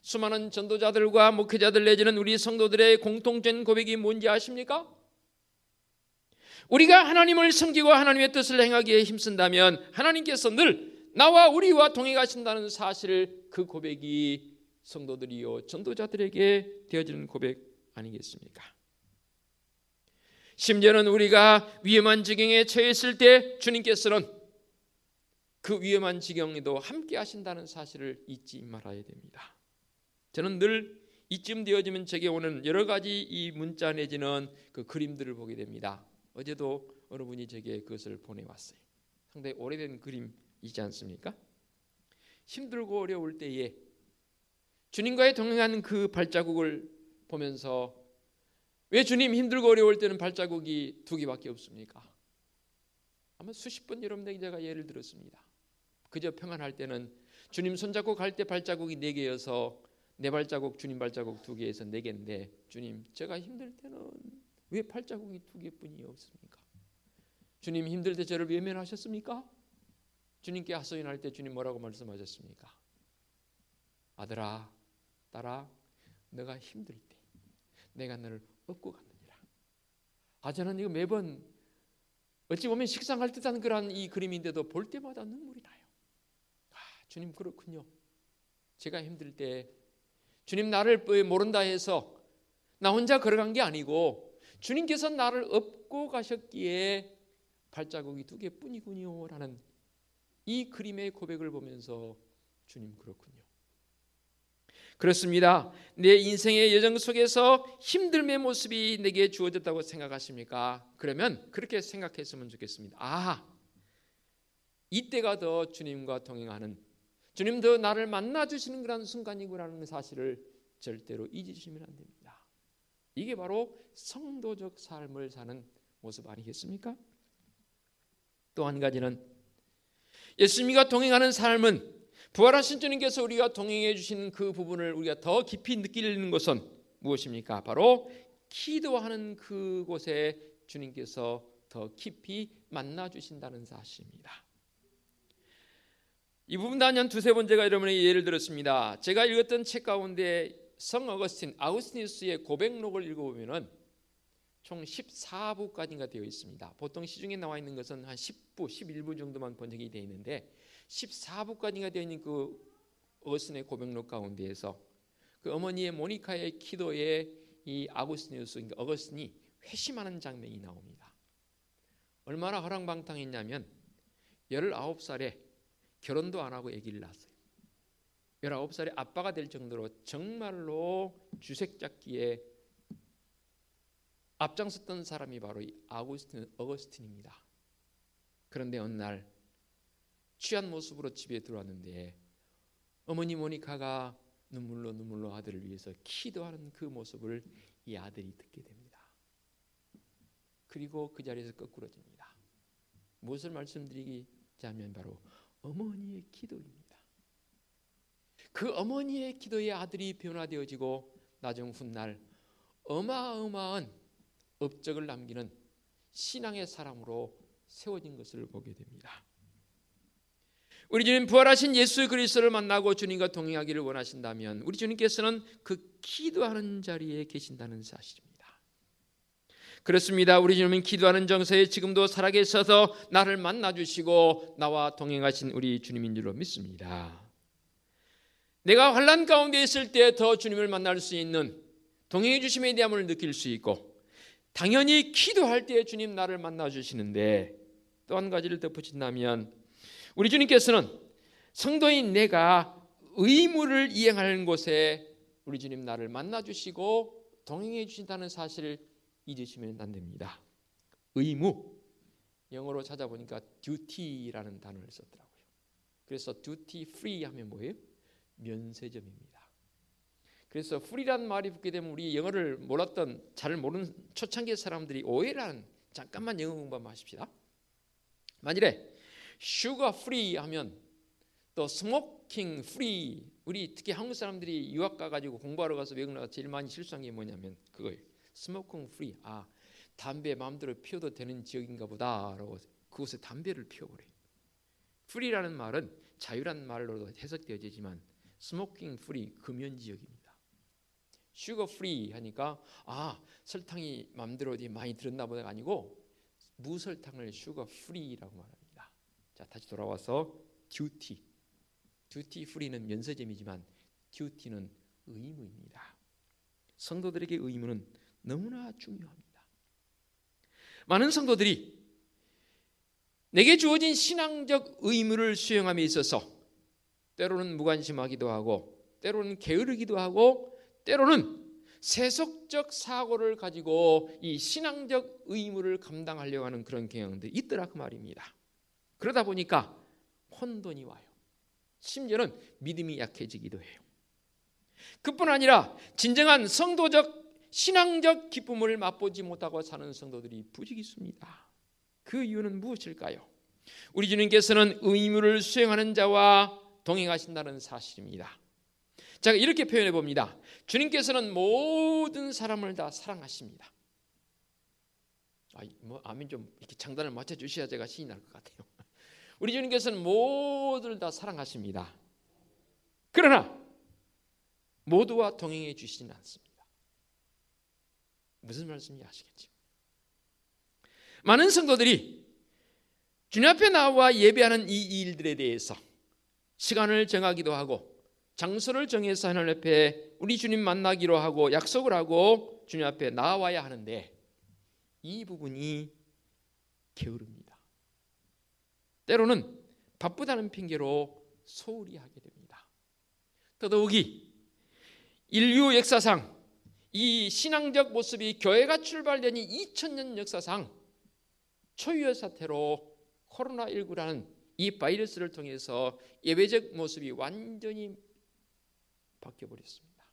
수많은 전도자들과 목회자들 내지는 우리 성도들의 공통된 고백이 뭔지 아십니까? 우리가 하나님을 섬기고 하나님의 뜻을 행하기에 힘쓴다면 하나님께서 늘 나와 우리와 동행하신다는 사실을, 그 고백이 성도들이요 전도자들에게 되어지는 고백 아니겠습니까? 심지어는 우리가 위험한 지경에 처했을 때 주님께서는 그 위험한 지경에도 함께 하신다는 사실을 잊지 말아야 됩니다. 저는 늘 이쯤 되어지면 제게 오는 여러 가지 이 문자 내지는 그 그림들을 보게 됩니다. 어제도 어느 분이 제게 그것을 보내왔어요. 상당히 오래된 그림이지 않습니까? 힘들고 어려울 때에 주님과의 동행하는 그 발자국을 보면서, 왜 주님 힘들고 어려울 때는 발자국이 2개밖에 없습니까? 아마 수십 번 여러분들에게 제가 예를 들었습니다. 그저 평안할 때는 주님 손잡고 갈 때 발자국이 4개여서 내 발자국, 주님 발자국 2개에서 4개인데, 주님 제가 힘들 때는 왜 발자국이 2개뿐이 없습니까? 주님 힘들 때 저를 외면하셨습니까? 주님께 하소연할 때 주님 뭐라고 말씀하셨습니까? 아들아, 딸아, 너가 힘들 때 내가 너를 업고 갔느니라. 저는 이거 매번 어찌 보면 식상할 듯한 그런 이 그림인데도 볼 때마다 눈물이 나요. 주님 그렇군요. 제가 힘들 때 주님 나를 모른다 해서 나 혼자 걸어간 게 아니고 주님께서 나를 업고 가셨기에 발자국이 2개뿐이군요 라는 이 그림의 고백을 보면서 주님 그렇군요. 그렇습니다. 내 인생의 여정 속에서 힘듦의 모습이 내게 주어졌다고 생각하십니까? 그러면 그렇게 생각했으면 좋겠습니다. 이때가 더 주님과 동행하는, 주님 더 나를 만나주시는 그런 순간이구나라는 사실을 절대로 잊으시면 안 됩니다. 이게 바로 성도적 삶을 사는 모습 아니겠습니까? 또 한 가지는, 예수님과 동행하는 삶은 부활하신 주님께서 우리가 동행해 주시는 그 부분을 우리가 더 깊이 느끼는 것은 무엇입니까? 바로 기도하는 그곳에 주님께서 더 깊이 만나 주신다는 사실입니다. 이 부분 단 한 2-3번 제가 여러분에게 예를 들었습니다. 제가 읽었던 책 가운데 성 아우구스티누스의 고백록을 읽어보면 총 14부까지가 되어 있습니다. 보통 시중에 나와 있는 것은 한 10부, 11부 정도만 번역이 되어 있는데 14부까지가 되어 있는 그 어거스틴의 고백록 가운데에서 그 어머니의 모니카의 기도에 이 아구스티누스, 그러니까 어거스틴이 회심하는 장면이 나옵니다. 얼마나 허랑방탕했냐면 19살에 결혼도 안 하고 아기를 낳았어요. 19살에 아빠가 될 정도로 정말로 주색잡기에 앞장섰던 사람이 바로 이 어거스틴입니다. 그런데 어느 날 취한 모습으로 집에 들어왔는데 어머니 모니카가 눈물로 아들을 위해서 기도하는 그 모습을 이 아들이 듣게 됩니다. 그리고 그 자리에서 거꾸러집니다. 무엇을 말씀드리자면 바로 어머니의 기도입니다. 그 어머니의 기도에 아들이 변화되어지고 나중 훗날 어마어마한 업적을 남기는 신앙의 사람으로 세워진 것을 보게 됩니다. 우리 주님 부활하신 예수 그리스도를 만나고 주님과 동행하기를 원하신다면 우리 주님께서는 그 기도하는 자리에 계신다는 사실입니다. 그렇습니다. 우리 주님은 기도하는 정서에 지금도 살아계셔서 나를 만나주시고 나와 동행하신 우리 주님인 줄로 믿습니다. 내가 환난 가운데 있을 때 더 주님을 만날 수 있는 동행해 주심의 대함을 느낄 수 있고, 당연히 기도할 때 주님 나를 만나주시는데, 또 한 가지를 덧붙인다면 우리 주님께서는 성도인 내가 의무를 이행하는 곳에 우리 주님 나를 만나주시고 동행해 주신다는 사실을 잊으시면 안 됩니다. 의무. 영어로 찾아보니까 duty라는 단어를 썼더라고요. 그래서 duty free 하면 뭐예요? 면세점입니다. 그래서 free란 말이 붙게 되면 우리 영어를 몰랐던 잘 모르는 초창기 사람들이 오해를 하는, 잠깐만 영어 공부 한번 하십시다. 만일에 sugar free 하면 또 smoking free, 우리 특히 한국 사람들이 유학 가가지고 공부하러 가서 외국 나가서 제일 많이 실수한 게 뭐냐면 그거예요. smoking free, 담배 마음대로 피워도 되는 지역인가 보다라고 그곳에 담배를 피워버려요. free라는 말은 자유라는 말로도 해석되어지지만 smoking free, 금연 지역입니다. sugar free 하니까 설탕이 마음대로 많이 들었나 보다가 아니고 무설탕을 sugar free라고 말합니다. 자, 다시 돌아와서 duty free는 면세점이지만 duty는 의무입니다. 성도들에게 의무는 너무나 중요합니다. 많은 성도들이 내게 주어진 신앙적 의무를 수행함에 있어서 때로는 무관심하기도 하고 때로는 게으르기도 하고 때로는 세속적 사고를 가지고 이 신앙적 의무를 감당하려고 하는 그런 경향들이 있더라 그 말입니다. 그러다 보니까 혼돈이 와요. 심지어는 믿음이 약해지기도 해요. 그뿐 아니라 진정한 성도적 신앙적 기쁨을 맛보지 못하고 사는 성도들이 부득이 있습니다. 그 이유는 무엇일까요? 우리 주님께서는 의무를 수행하는 자와 동행하신다는 사실입니다. 자, 이렇게 표현해 봅니다. 주님께서는 모든 사람을 다 사랑하십니다. 아멘 좀 이렇게 장단을 맞춰 주셔야 제가 신이 날 것 같아요. 우리 주님께서는 모두를 다 사랑하십니다. 그러나 모두와 동행해 주시지는 않습니다. 무슨 말씀인지 아시겠죠? 많은 성도들이 주님 앞에 나와 예배하는 이 일들에 대해서 시간을 정하기도 하고 장소를 정해서 하나님 앞에 우리 주님 만나기로 하고 약속을 하고 주님 앞에 나와야 하는데 이 부분이 게으릅니다. 때로는 바쁘다는 핑계로 소홀히 하게 됩니다. 더더욱이 인류 역사상 이 신앙적 모습이 교회가 출발된 이 2000년 역사상 초유의 사태로 코로나19라는 이 바이러스를 통해서 예배적 모습이 완전히 바뀌어버렸습니다.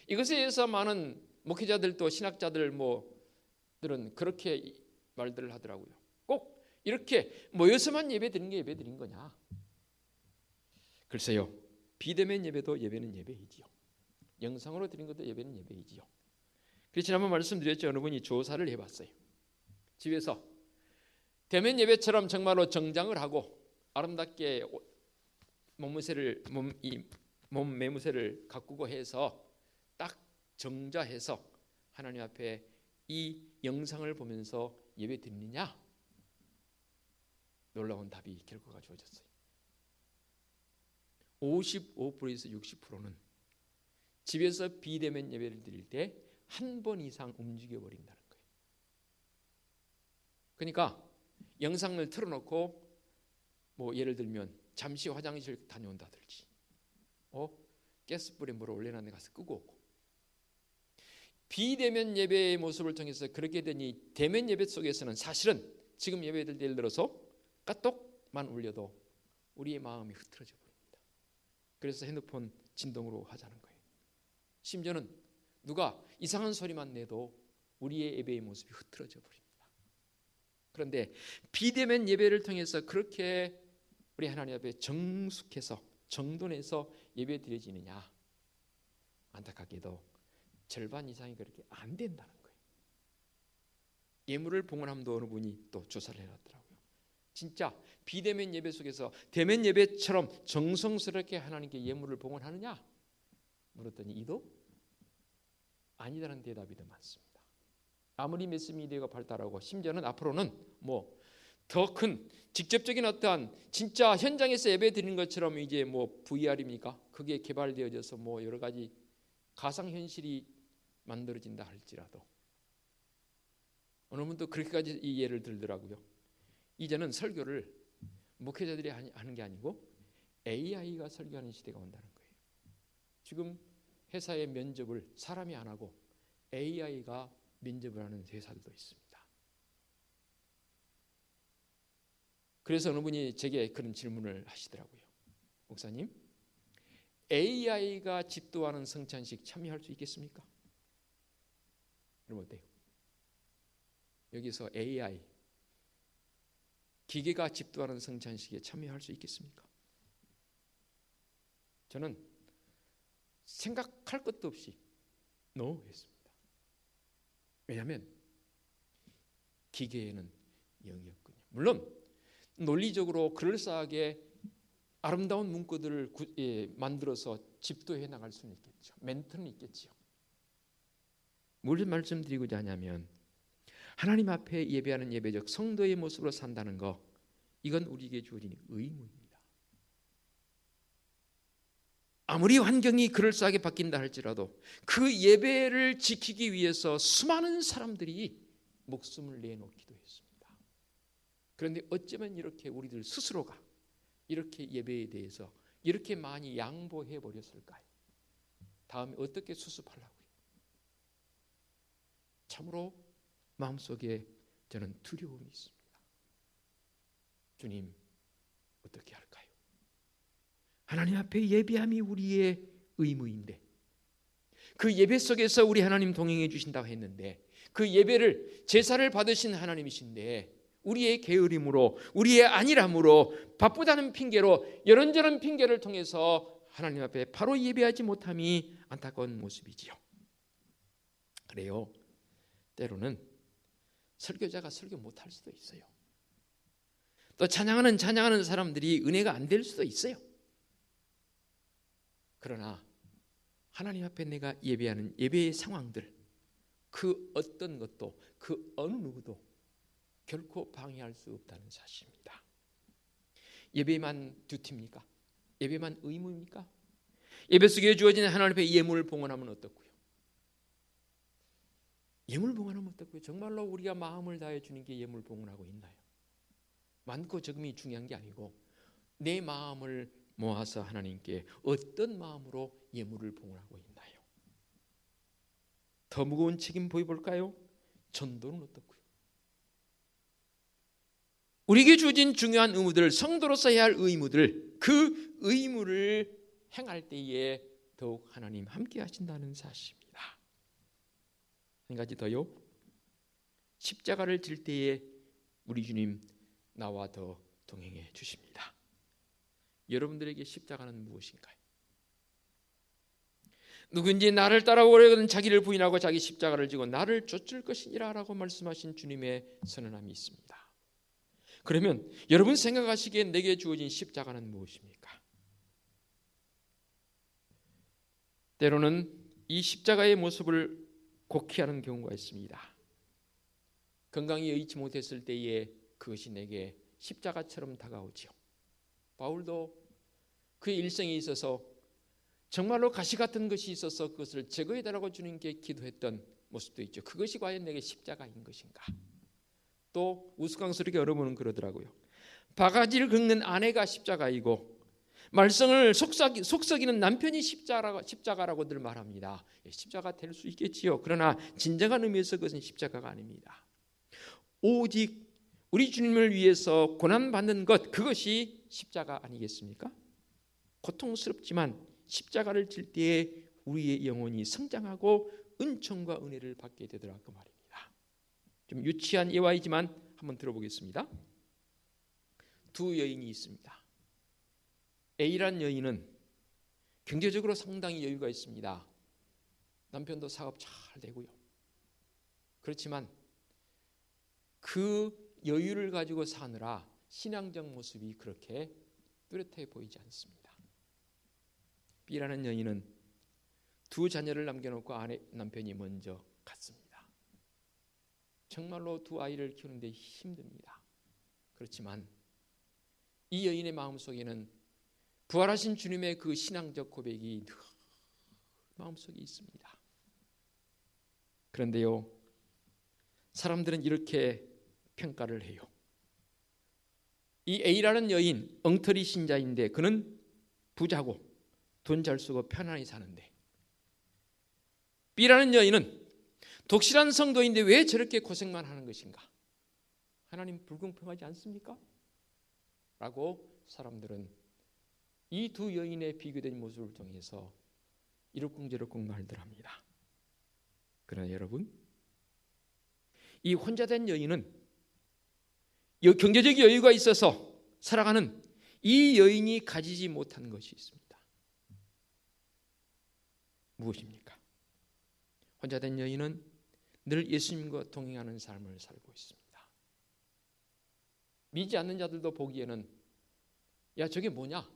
이것에 대해서 많은 목회자들도 신학자들들은 그렇게 말들을 하더라고요. 꼭 이렇게 모여서만 예배 드리는 게 예배 드린 거냐? 글쎄요, 비대면 예배도 예배는 예배이지요. 영상으로 드린 것도 예배는 예배이지요. 그래서 지난번 말씀드렸죠. 어느 분이 조사를 해봤어요. 집에서 대면 예배처럼 정말로 정장을 하고 아름답게 몸 매무새를 가꾸고 해서 딱 정자해서 하나님 앞에 이 영상을 보면서 예배 드리느냐? 놀라운 답이 결과가 주어졌어요. 55%에서 60%는 집에서 비대면 예배를 드릴 때 한 번 이상 움직여 버린다는 거예요. 그러니까 영상을 틀어놓고 예를 들면 잠시 화장실 다녀온다든지 가스불에 물을 올려놨는데 가서 끄고 오고, 비대면 예배의 모습을 통해서 그렇게 되니 대면 예배 속에서는 사실은 지금 예배들 예를 들어서 까똑만 울려도 우리의 마음이 흐트러져 버립니다. 그래서 핸드폰 진동으로 하자는 거예요. 심지어는 누가 이상한 소리만 내도 우리의 예배의 모습이 흐트러져 버립니다. 그런데 비대면 예배를 통해서 그렇게 우리 하나님 앞에 정숙해서 정돈해서 예배 드려지느냐? 안타깝게도 절반 이상이 그렇게 안 된다는 거예요. 예물을 봉헌함도 어느 분이 또 조사를 해놨더라고요. 진짜 비대면 예배 속에서 대면 예배처럼 정성스럽게 하나님께 예물을 봉헌하느냐? 물었더니 이도 아니다라는 대답이 더 많습니다. 아무리 매스미디어가 발달하고 심지어는 앞으로는 더 큰 직접적인 어떠한 진짜 현장에서 예배 드리는 것처럼 이제 VR입니까? 그게 개발되어져서 여러 가지 가상현실이 만들어진다 할지라도 어느 분도 그렇게까지 이 예를 들더라고요. 이제는 설교를 목회자들이 하는 게 아니고 AI가 설교하는 시대가 온다는 거예요. 지금 회사의 면접을 사람이 안 하고 AI가 면접을 하는 회사들도 있습니다. 그래서 어느 분이 제게 그런 질문을 하시더라고요. 목사님, AI가 집도하는 성찬식 참여할 수 있겠습니까? 그럼 어때요? 여기서 AI, 기계가 집도하는 성찬식에 참여할 수 있겠습니까? 저는 생각할 것도 없이 NO 했습니다. 왜냐하면 기계에는 영이었군요. 물론 논리적으로 그럴싸하게 아름다운 문구들을 만들어서 집도해 나갈 수는 있겠죠. 멘트는 있겠지요. 뭘 말씀드리고자 하냐면 하나님 앞에 예배하는 예배적 성도의 모습으로 산다는 거, 이건 우리에게 주어진 의무입니다. 아무리 환경이 그럴싸하게 바뀐다 할지라도 그 예배를 지키기 위해서 수많은 사람들이 목숨을 내놓기도 했습니다. 그런데 어쩌면 이렇게 우리들 스스로가 이렇게 예배에 대해서 이렇게 많이 양보해 버렸을까요? 다음에 어떻게 수습하려고요? 참으로 마음속에 저는 두려움이 있습니다. 주님, 어떻게 할까요? 하나님 앞에 예배함이 우리의 의무인데, 그 예배 속에서 우리 하나님 동행해 주신다고 했는데, 그 예배를 제사를 받으신 하나님이신데 우리의 게으름으로, 우리의 안일함으로, 바쁘다는 핑계로, 이런저런 핑계를 통해서 하나님 앞에 바로 예배하지 못함이 안타까운 모습이지요. 그래요, 때로는 설교자가 설교 못할 수도 있어요. 또 찬양하는 사람들이 은혜가 안 될 수도 있어요. 그러나 하나님 앞에 내가 예배하는 예배의 상황들, 그 어떤 것도, 그 어느 누구도 결코 방해할 수 없다는 사실입니다. 예배만 듀티입니까? 예배만 의무입니까? 예배 속에 주어진 하나님 앞에 예물을 봉헌하면 어떻고요? 예물 봉헌하면 어떻고요? 정말로 우리가 마음을 다해 주님께 예물 봉헌하고 있나요? 많고 적음이 중요한 게 아니고 내 마음을 모아서 하나님께 어떤 마음으로 예물을 봉헌하고 있나요? 더 무거운 책임 보여볼까요? 전도는 어떻고요? 우리에게 주어진 중요한 의무들, 성도로서 해야 할 의무들, 그 의무를 행할 때에 더욱 하나님 함께 하신다는 사실입니다. 한 가지 더요. 십자가를 질 때에 우리 주님 나와 더 동행해 주십니다. 여러분들에게 십자가는 무엇인가요? 누구든지 나를 따라오려거든 자기를 부인하고 자기 십자가를 지고 나를 쫓을 것이니라 라고 말씀하신 주님의 선언함이 있습니다. 그러면 여러분 생각하시기에 내게 주어진 십자가는 무엇입니까? 때로는 이 십자가의 모습을 곡해하는 경우가 있습니다. 건강이 여의치 못했을 때에 그것이 내게 십자가처럼 다가오지요. 바울도 그의 일생에 있어서 정말로 가시 같은 것이 있어서 그것을 제거해달라고 주님께 기도했던 모습도 있죠. 그것이 과연 내게 십자가인 것인가? 또 우스꽝스럽게 여러분은 그러더라고요. 바가지를 긁는 아내가 십자가이고 말썽을 속썩이는 남편이 십자가라고들 말합니다. 십자가 될 수 있겠지요. 그러나 진정한 의미에서 그것은 십자가가 아닙니다. 오직 우리 주님을 위해서 고난받는 것, 그것이 십자가 아니겠습니까? 고통스럽지만 십자가를 질 때에 우리의 영혼이 성장하고 은총과 은혜를 받게 되더라 그 말입니다. 좀 유치한 예화이지만 한번 들어보겠습니다. 두 여인이 있습니다. A란 여인은 경제적으로 상당히 여유가 있습니다. 남편도 사업 잘 되고요. 그렇지만 그 여유를 가지고 사느라 신앙적 모습이 그렇게 뚜렷해 보이지 않습니다. B라는 여인은 두 자녀를 남겨놓고 남편이 먼저 갔습니다. 정말로 두 아이를 키우는데 힘듭니다. 그렇지만 이 여인의 마음속에는 부활하신 주님의 그 신앙적 고백이 늘 마음속에 있습니다. 그런데요, 사람들은 이렇게 평가를 해요. 이 A라는 여인, 엉터리 신자인데 그는 부자고 돈 잘 쓰고 편안히 사는데, B라는 여인은 독실한 성도인데 왜 저렇게 고생만 하는 것인가? 하나님 불공평하지 않습니까? 라고 사람들은 이 두 여인의 비교된 모습을 통해서 이러쿵저러쿵 말들 합니다. 그러나 여러분, 이 혼자된 여인은 경제적 여유가 있어서 살아가는 이 여인이 가지지 못한 것이 있습니다. 무엇입니까? 혼자된 여인은 늘 예수님과 동행하는 삶을 살고 있습니다. 믿지 않는 자들도 보기에는 야, 저게 뭐냐?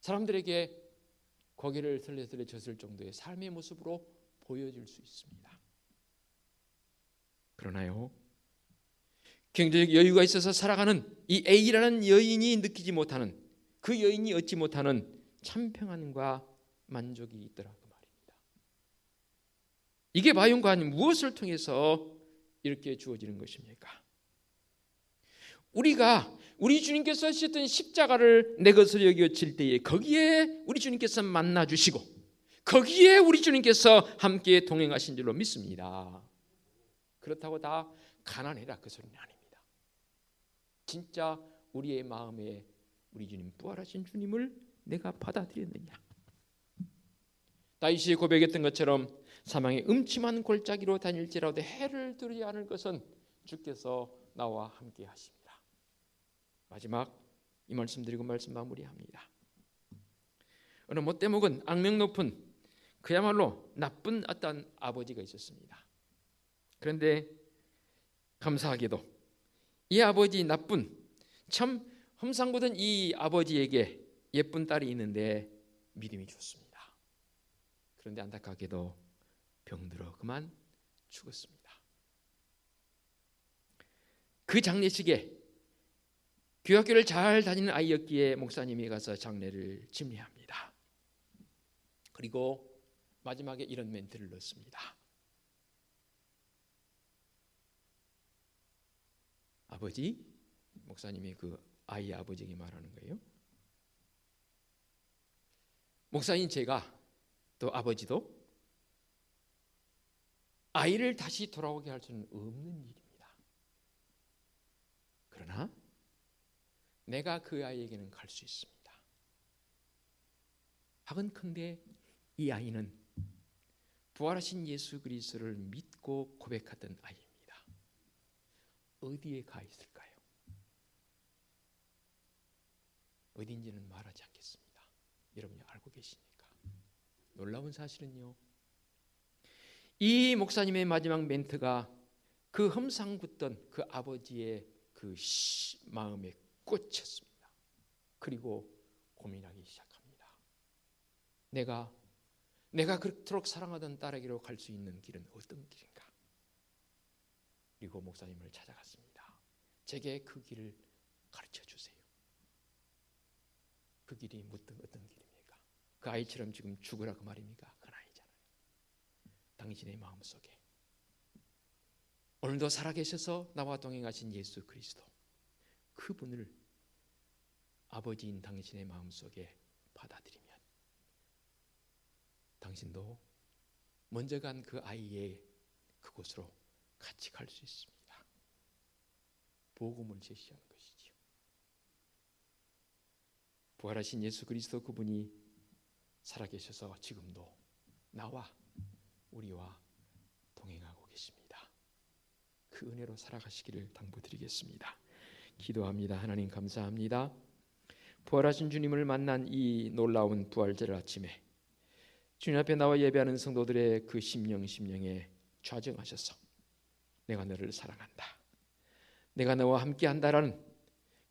사람들에게 고개를 설레설레 졌을 정도의 삶의 모습으로 보여질 수 있습니다. 그러나요, 경제적 여유가 있어서 살아가는 이 A라는 여인이 느끼지 못하는, 그 여인이 얻지 못하는 참 평안과 만족이 있더라 그 말입니다. 이게 과연 무엇을 통해서 이렇게 주어지는 것입니까? 우리 주님께서 지셨던 십자가를 내 것으로 여겨질 때에 거기에 우리 주님께서 만나 주시고 거기에 우리 주님께서 함께 동행하신 줄로 믿습니다. 그렇다고 다 가난해라 그 소리는 아닙니다. 진짜 우리의 마음에 우리 주님, 부활하신 주님을 내가 받아들였느냐? 다윗이 고백했던 것처럼 사망의 음침한 골짜기로 다닐지라도 해를 두려워하지 않을 것은 주께서 나와 함께 하십니다. 마지막 이 말씀 드리고 말씀 마무리합니다. 어느 못돼 먹은 악명 높은 그야말로 나쁜 어떤 아버지가 있었습니다. 그런데 감사하게도 이 아버지, 나쁜 참 험상궂은 이 아버지에게 예쁜 딸이 있는데 믿음이 좋습니다. 그런데 안타깝게도 병들어 그만 죽었습니다. 그 장례식에 교학교를 잘 다니는 아이였기에 목사님이 가서 장례를 집례합니다. 그리고 마지막에 이런 멘트를 넣습니다. 아버지, 목사님이 그 아이 아버지에게 말하는 거예요. 목사님, 제가 또 아버지도 아이를 다시 돌아오게 할 수는 없는 일입니다. 그러나 내가 그 아이에게는 갈 수 있습니다. 하건컨대 이 아이는 부활하신 예수 그리스도를 믿고 고백하던 아이입니다. 어디에 가 있을까요? 어딘지는 말하지 않겠습니다. 여러분이 알고 계십니까? 놀라운 사실은요, 이 목사님의 마지막 멘트가 그 험상궂던 그 아버지의 그 마음에 꽂혔습니다. 그리고 고민하기 시작합니다. 내가 그토록 사랑하던 딸에게로 갈 수 있는 길은 어떤 길인가? 그리고 목사님을 찾아갔습니다. 제게 그 길을 가르쳐 주세요. 그 길이 어떤 길입니까? 그 아이처럼 지금 죽으라 그 말입니까? 그건 아니잖아요. 당신의 마음속에 오늘도 살아계셔서 나와 동행하신 예수 그리스도, 그분을 아버지인 당신의 마음속에 받아들이면 당신도 먼저 간 그 아이의 그곳으로 같이 갈 수 있습니다. 복음을 제시하는 것이지요. 부활하신 예수 그리스도, 그분이 살아계셔서 지금도 나와 우리와 동행하고 계십니다. 그 은혜로 살아가시기를 당부드리겠습니다. 기도합니다. 하나님 감사합니다. 부활하신 주님을 만난 이 놀라운 부활절 아침에 주님 앞에 나와 예배하는 성도들의 그 심령에 좌정하셔서 내가 너를 사랑한다, 내가 너와 함께한다라는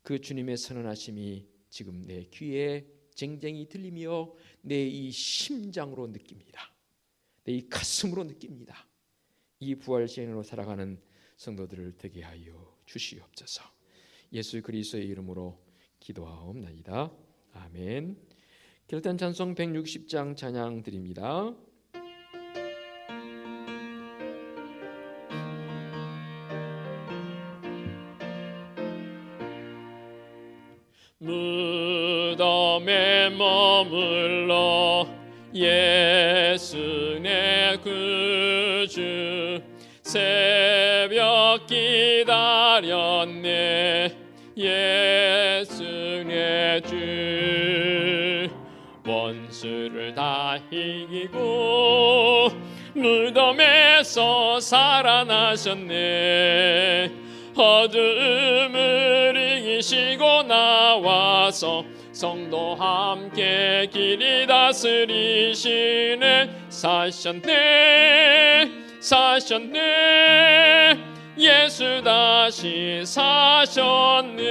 그 주님의 선언하심이 지금 내 귀에 쟁쟁이 들리며 내 이 심장으로 느낍니다. 내 이 가슴으로 느낍니다. 이 부활 시행으로 살아가는 성도들을 되게 하여 주시옵소서. 예수 그리스도의 이름으로 기도하옵나이다. 아멘. 결단 찬송 160장 찬양 드립니다. 무덤에 머물러 예수 내 구주 새벽 기다렸네. 예수 내 주. 원수를 다 이기고 무덤에서 살아나셨네. 어둠을 이기시고 나와서 성도 함께 길이 다스리시네. 사셨네 사셨네 예수 다시 사셨네.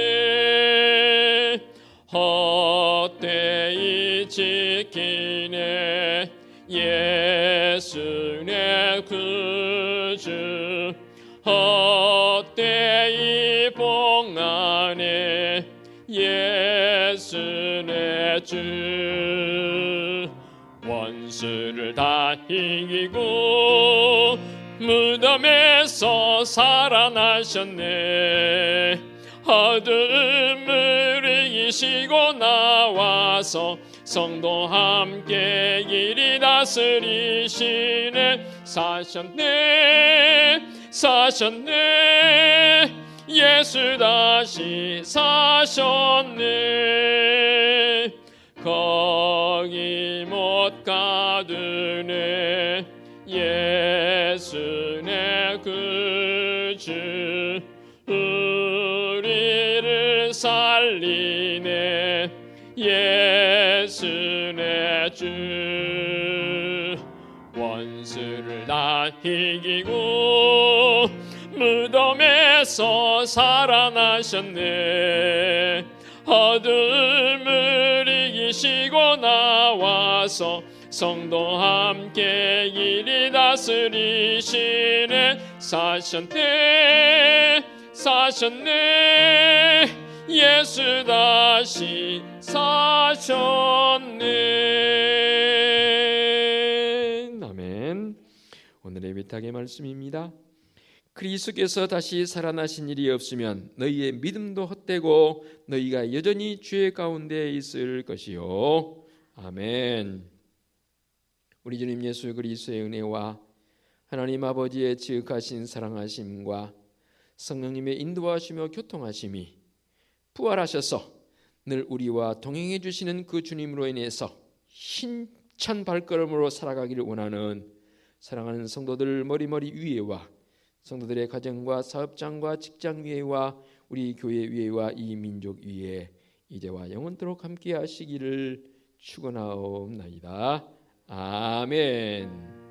헛되이 지키네 예수 내 구주. 헛되이 봉하네 예수 내 주. 원수를 다 이기고 무덤에서 살아나셨네. 어둠을 이기시고 나와서 성도 함께 길이 다스리시네. 사셨네 사셨네 예수 다시 사셨네. 거기 못 가두네 예수 내 구주. 우리를 살리네 예수 내 주. 원수를 다 이기고 무덤에서 살아나셨네. 어둠을 이기시고 나와서 성도 함께 길이 다스리시네. 사셨네 사셨네 예수 다시 사셨네. 아멘. 오늘의 위탁의 말씀입니다. 그리스도께서 다시 살아나신 일이 없으면 너희의 믿음도 헛되고 너희가 여전히 죄 가운데 있을 것이요. 아멘. 우리 주님 예수 그리스도의 은혜와 하나님 아버지의 지극하신 사랑하심과 성령님의 인도하시며 교통하심이 부활하셔서 늘 우리와 동행해 주시는 그 주님으로 인해서 힘찬 발걸음으로 살아가기를 원하는 사랑하는 성도들 머리머리 위에와 성도들의 가정과 사업장과 직장 위에와 우리 교회 위에와 이 민족 위에 이제와 영원토록 함께 하시기를 축원하옵나이다. 아멘.